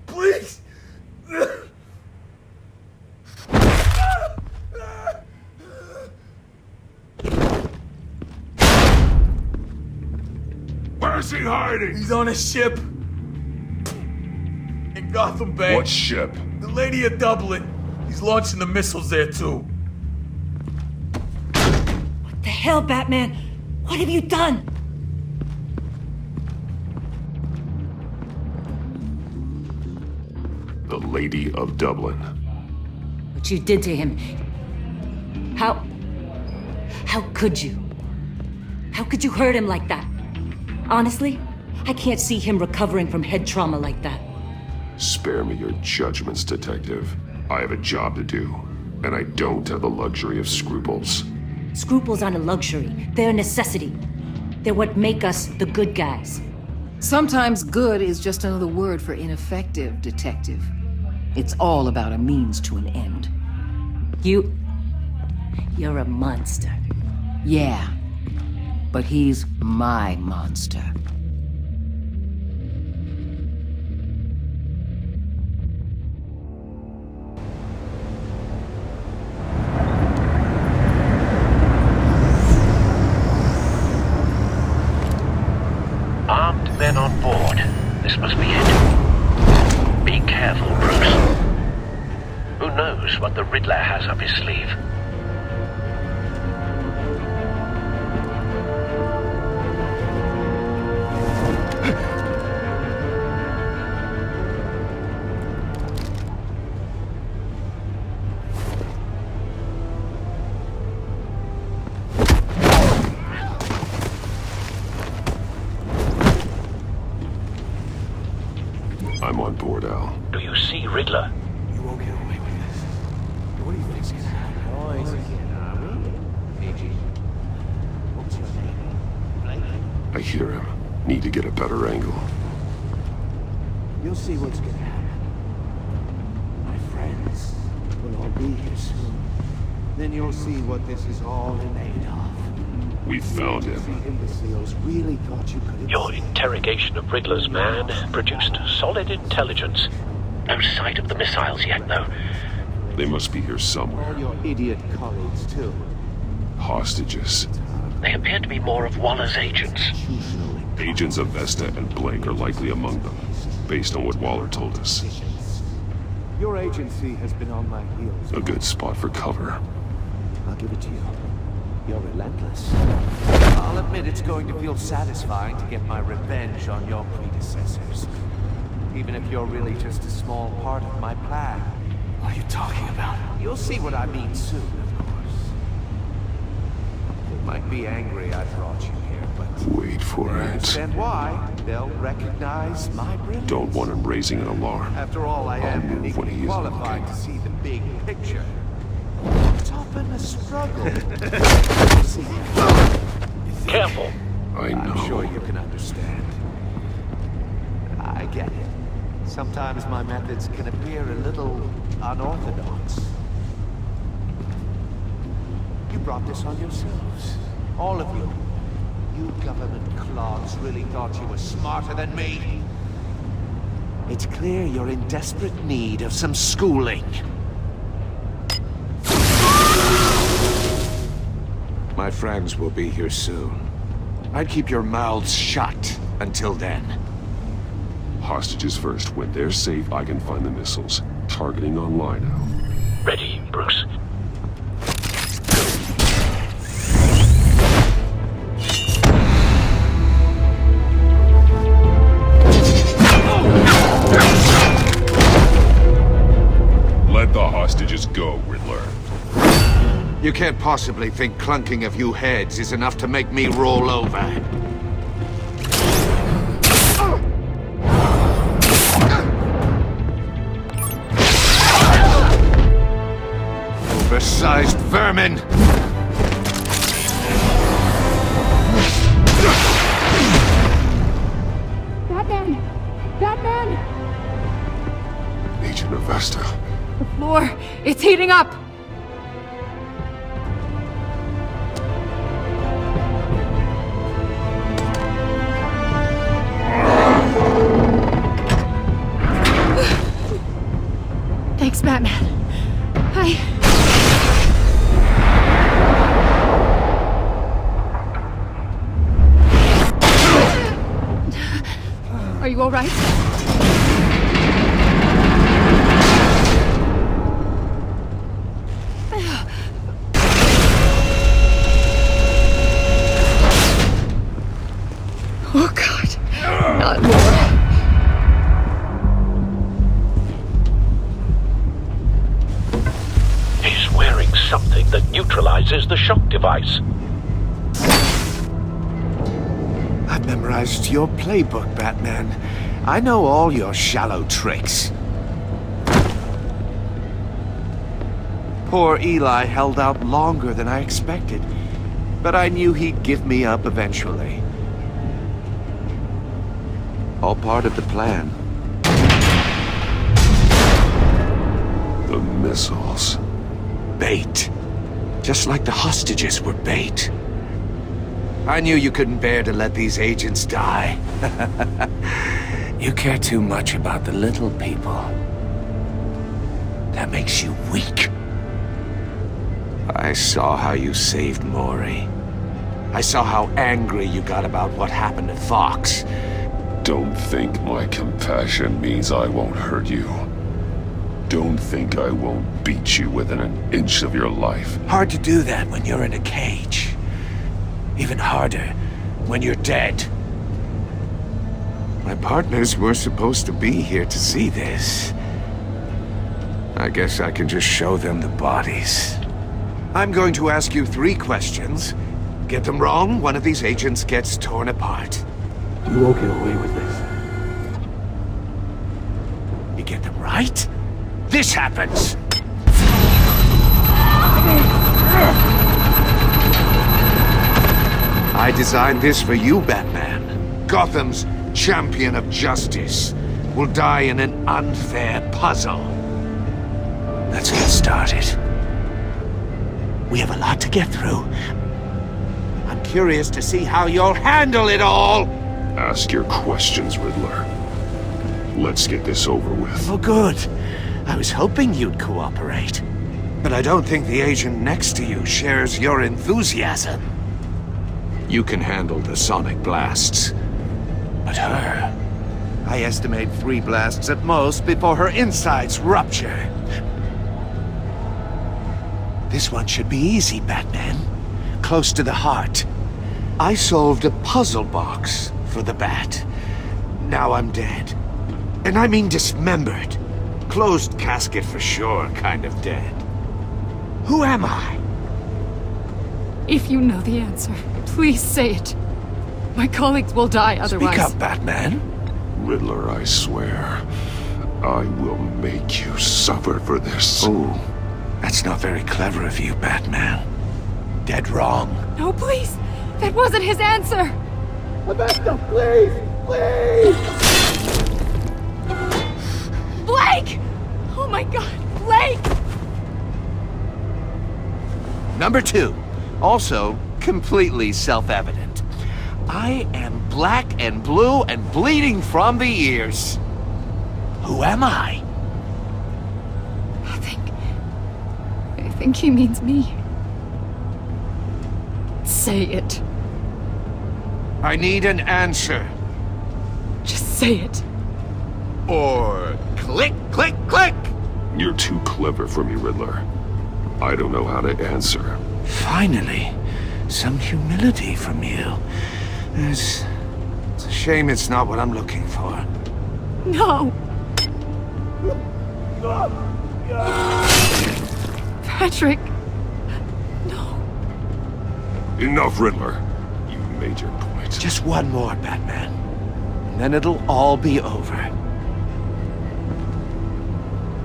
Please. Where's he hiding? He's on a ship. In Gotham Bay. What ship? The Lady of Dublin. He's launching the missiles there, too. What the hell, Batman? What have you done? The Lady of Dublin. What you did to him. How could you? How could you hurt him like that? Honestly, I can't see him recovering from head trauma like that. Spare me your judgments, Detective. I have a job to do, and I don't have the luxury of scruples. Scruples aren't a luxury. They're a necessity. They're what make us the good guys. Sometimes good is just another word for ineffective, Detective. It's all about a means to an end. You're a monster. Yeah, but he's my monster. Armed men on board. This must be it. Be careful, Bruce. Who knows what the Riddler has up his sleeve? I'm on board, Al. Do you see Riddler? You won't get away with this. What do you think's gonna happen? Boys again, are we? AG. What's your name? Blake? I hear him. Need to get a better angle. You'll see what's gonna happen. My friends will all be here soon. Then you'll see what this is all in aid of. We found him. The imbeciles really thought you could. Your interrogation of Riddler's man produced solid intelligence. No sight of the missiles yet, though. They must be here somewhere. All your idiot colleagues, too. Hostages. They appear to be more of Waller's agents. Agents of Vesta and Blake are likely among them, based on what Waller told us. Your agency has been on my heels. A good spot for cover. I'll give it to you. You're relentless. I'll admit it's going to feel satisfying to get my revenge on your predecessors. Even if you're really just a small part of my plan. What are you talking about? You'll see what I mean soon, of course. They might be angry I brought you here, but... Wait for they it. understand why. They'll recognize my brilliance. Don't want him raising an alarm. After all, I I'll am move when he uniquely isn't qualified looking. to see the big picture. Toughen the struggle. Careful. I know. I'm sure you can understand. I get it. Sometimes my methods can appear a little unorthodox. You brought this on yourselves. All of you. You government clods really thought you were smarter than me. It's clear you're in desperate need of some schooling. My friends will be here soon. I'd keep your mouths shut until then. Hostages first. When they're safe, I can find the missiles. Targeting on Lino. Ready, Bruce. Let the hostages go, Riddler. You can't possibly think clunking a few heads is enough to make me roll over. Oversized vermin! Batman! Batman! Agent of Vesta. The floor, it's heating up! Thanks, Batman. Are you all right? Oh, God. Not more. He's wearing something that neutralizes the shock device. I've memorized your playbook, Batman. I know all your shallow tricks. Poor Eli held out longer than I expected, but I knew he'd give me up eventually. All part of the plan. The missiles. Bait. Just like the hostages were bait. I knew you couldn't bear to let these agents die. You care too much about the little people. That makes you weak. I saw how you saved Maury. I saw how angry you got about what happened to Fox. Don't think my compassion means I won't hurt you. Don't think I won't beat you within an inch of your life. Hard to do that when you're in a cage. Even harder when you're dead. My partners were supposed to be here to see this. I guess I can just show them the bodies. I'm going to ask you 3 questions. Get them wrong, one of these agents gets torn apart. You won't get away with this. get them right, this happens. I designed this for you, Batman. Gotham's champion of justice will die in an unfair puzzle. Let's get started. We have a lot to get through. I'm curious to see how you'll handle it all. Ask your questions, Riddler. Let's get this over with. Oh, good. I was hoping you'd cooperate. But I don't think the agent next to you shares your enthusiasm. You can handle the sonic blasts. But her... I estimate 3 blasts at most before her insides rupture. This one should be easy, Batman. Close to the heart. I solved a puzzle box for the Bat. Now I'm dead. And I mean dismembered. Closed casket for sure, kind of dead. Who am I? If you know the answer, please say it. My colleagues will die otherwise. Speak up, Batman. Riddler, I swear, I will make you suffer for this. Oh, that's not very clever of you, Batman. Dead wrong. No, please. That wasn't his answer. Rebecca, please! Please! Blake! Oh my god, Blake! Number 2, also completely self-evident. I am black and blue and bleeding from the ears. Who am I? I think he means me. Say it. I need an answer. Just say it. Or click, click, click! You're too clever for me, Riddler. I don't know how to answer. Finally, some humility from you. It's a shame it's not what I'm looking for. No! Patrick! No. Enough, Riddler. You made your point. Just one more, Batman. And then it'll all be over.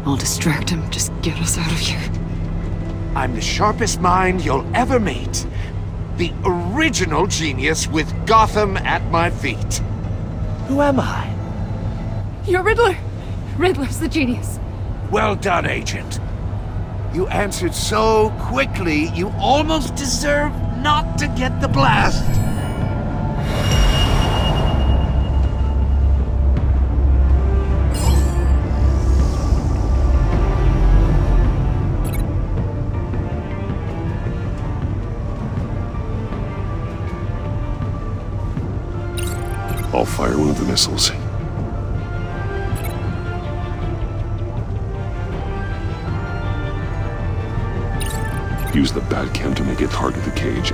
I'll distract him. Just get us out of here. I'm the sharpest mind you'll ever meet. The original genius with Gotham at my feet. Who am I? You're Riddler! Riddler's the genius. Well done, Agent. You answered so quickly, you almost deserve not to get the blast. I'll fire one of the missiles. Use the Batcam to make it target the cage.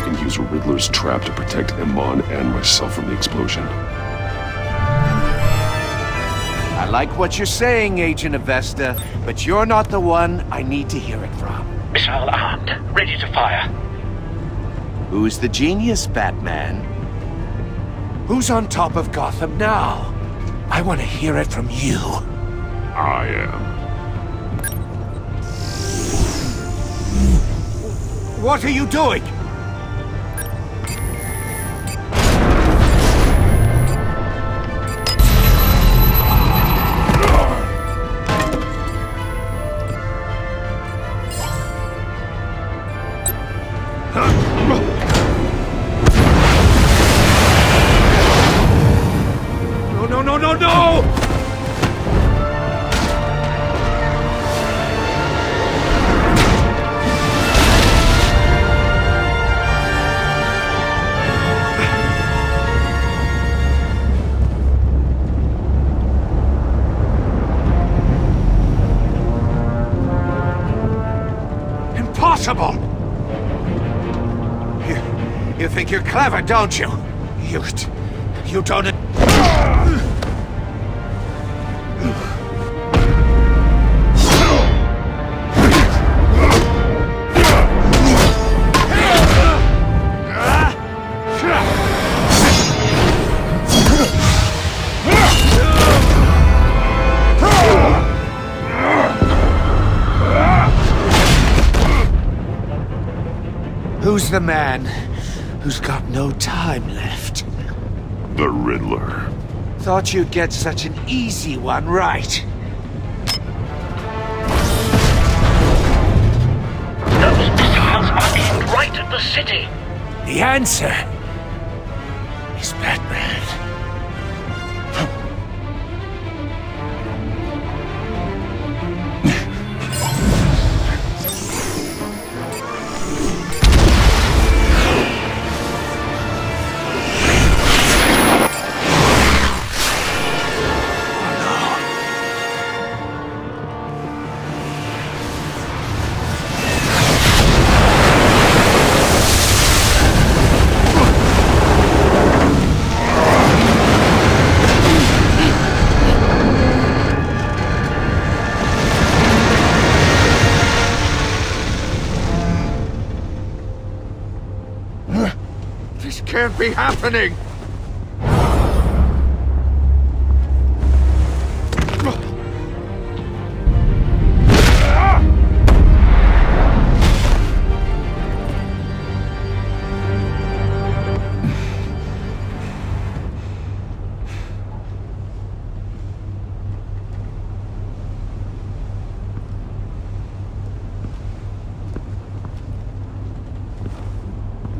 And use Riddler's trap to protect Iman and myself from the explosion. I like what you're saying, Agent Avesta, but you're not the one I need to hear it from. Missile armed, ready to fire. Who's the genius, Batman? Who's on top of Gotham now? I want to hear it from you. I am. What are you doing? No! Impossible! You think you're clever, don't you? You don't... Who's the man who's got no time left? The Riddler. Thought you'd get such an easy one right. Those missiles are aimed right at the city. The answer is Batman. This can't be happening!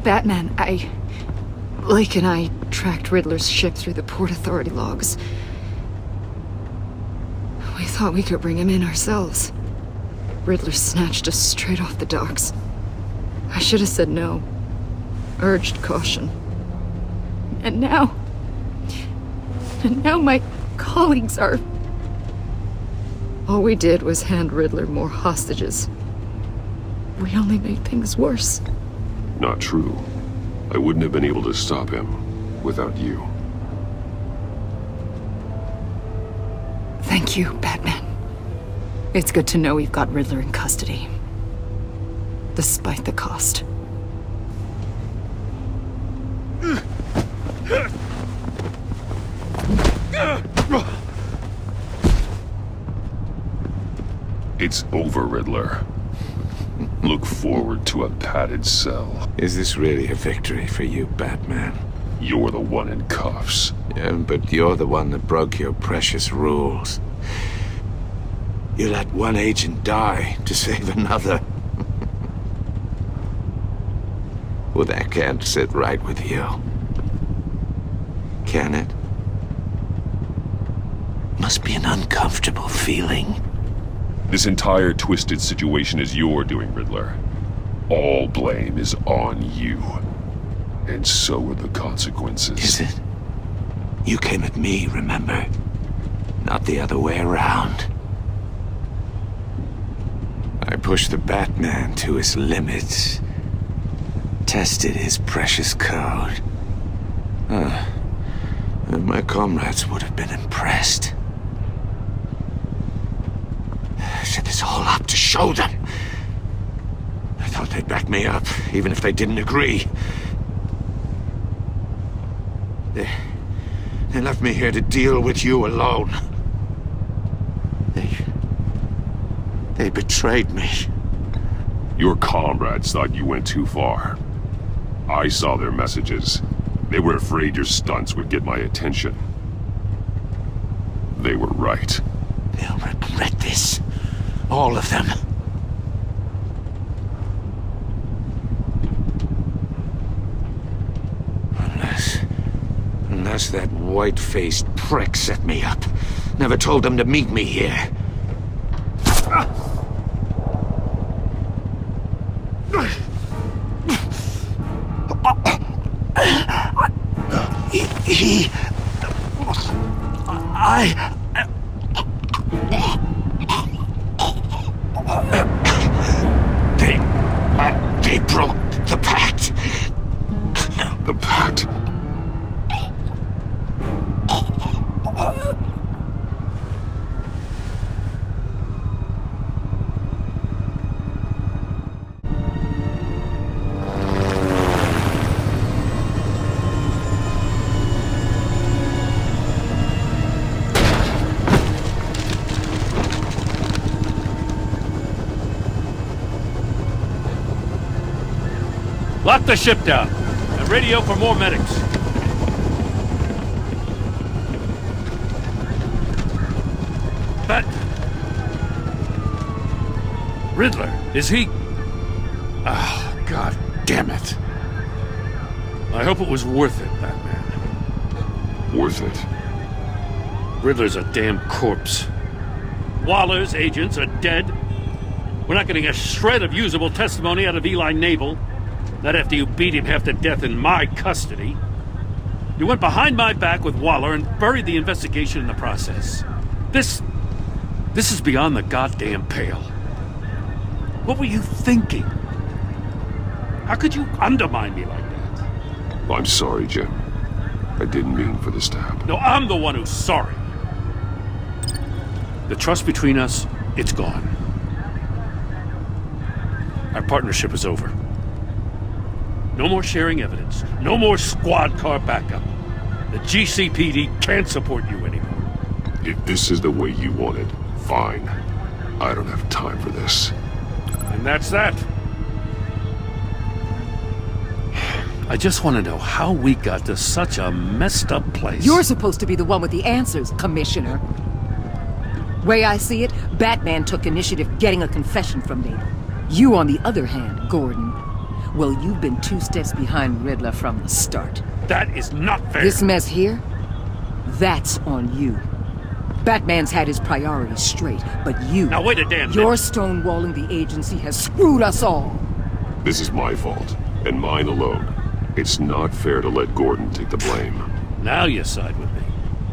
Batman, Lake and I tracked Riddler's ship through the Port Authority logs. We thought we could bring him in ourselves. Riddler snatched us straight off the docks. I should have said no. Urged caution. And now my colleagues are... All we did was hand Riddler more hostages. We only made things worse. Not true. I wouldn't have been able to stop him without you. Thank you, Batman. It's good to know we've got Riddler in custody. Despite the cost. It's over, Riddler. Look forward to a padded cell. Is this really a victory for you, Batman? You're the one in cuffs. Yeah, but you're the one that broke your precious rules. You let one agent die to save another. Well, that can't sit right with you. Can it? Must be an uncomfortable feeling. This entire twisted situation is your doing, Riddler. All blame is on you. And so are the consequences. Is it? You came at me, remember? Not the other way around. I pushed the Batman to his limits. Tested his precious code. And my comrades would have been impressed. Set this all up to show them. I thought they'd back me up, even if they didn't agree. They left me here to deal with you alone. They betrayed me. Your comrades thought you went too far. I saw their messages. They were afraid your stunts would get my attention. They were right. They'll regret this. All of them. Unless that white-faced prick set me up. Never told them to meet me here. They broke the pact. The pact? Lock the ship down, and radio for more medics. Riddler, is he... Oh, God damn it. I hope it was worth it, Batman. Worth it? Riddler's a damn corpse. Waller's agents are dead. We're not getting a shred of usable testimony out of Eli Naval. Not after you beat him half to death in my custody. You went behind my back with Waller and buried the investigation in the process. This is beyond the goddamn pale. What were you thinking? How could you undermine me like that? I'm sorry, Jim. I didn't mean for this to happen. No, I'm the one who's sorry. The trust between us, it's gone. Our partnership is over. No more sharing evidence. No more squad car backup. The GCPD can't support you anymore. If this is the way you want it, fine. I don't have time for this. And that's that. I just want to know how we got to such a messed up place. You're supposed to be the one with the answers, Commissioner. Way I see it, Batman took initiative getting a confession from Naval. You, on the other hand, Gordon, well, you've been 2 steps behind Riddler from the start. That is not fair. This mess here, that's on you. Batman's had his priorities straight, but you... Now wait a damn minute. Your stonewalling the agency has screwed us all. This is my fault, and mine alone. It's not fair to let Gordon take the blame. Now you side with me.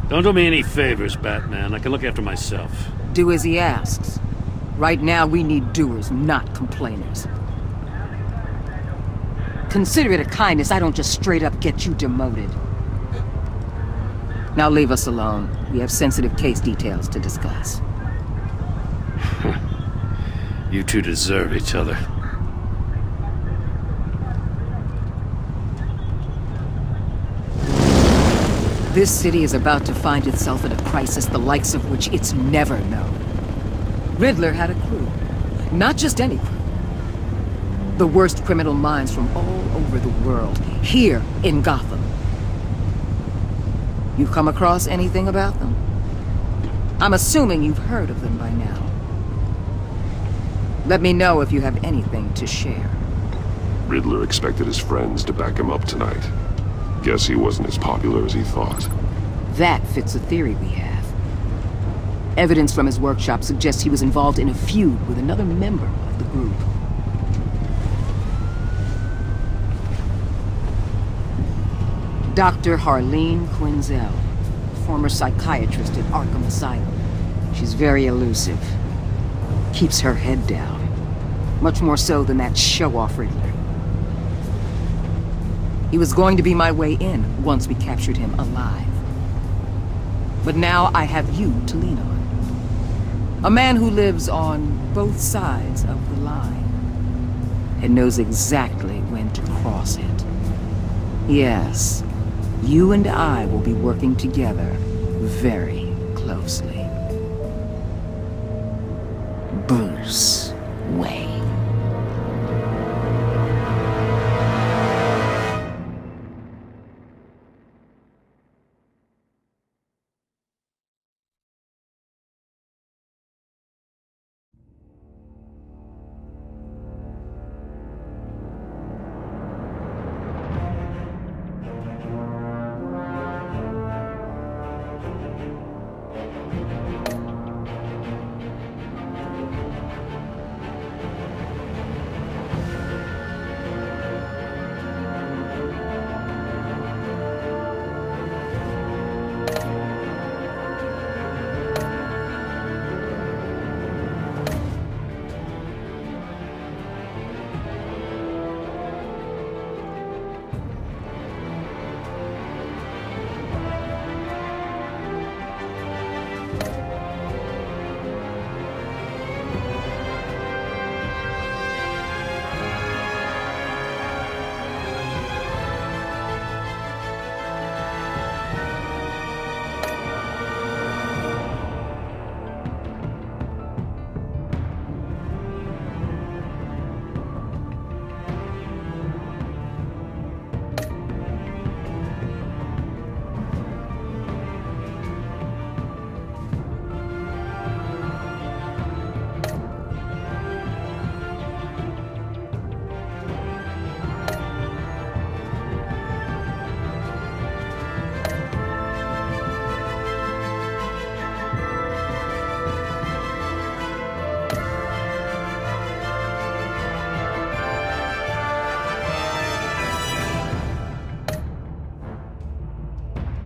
Don't do me any favors, Batman. I can look after myself. Do as he asks. Right now, we need doers, not complainers. Consider it a kindness I don't just straight up get you demoted. Now leave us alone. We have sensitive case details to discuss. You two deserve each other. This city is about to find itself in a crisis the likes of which it's never known. Riddler had a crew. Not just any crew. The worst criminal minds from all over the world, here in Gotham. You come across anything about them? I'm assuming you've heard of them by now. Let me know if you have anything to share. Riddler expected his friends to back him up tonight. Guess he wasn't as popular as he thought. That fits a theory we have. Evidence from his workshop suggests he was involved in a feud with another member of the group. Dr. Harleen Quinzel, former psychiatrist at Arkham Asylum. She's very elusive. Keeps her head down. Much more so than that show-off Riddler. He was going to be my way in once we captured him alive. But now I have you to lean on. A man who lives on both sides of the line and knows exactly when to cross it. Yes, you and I will be working together very closely. Bruce Wayne.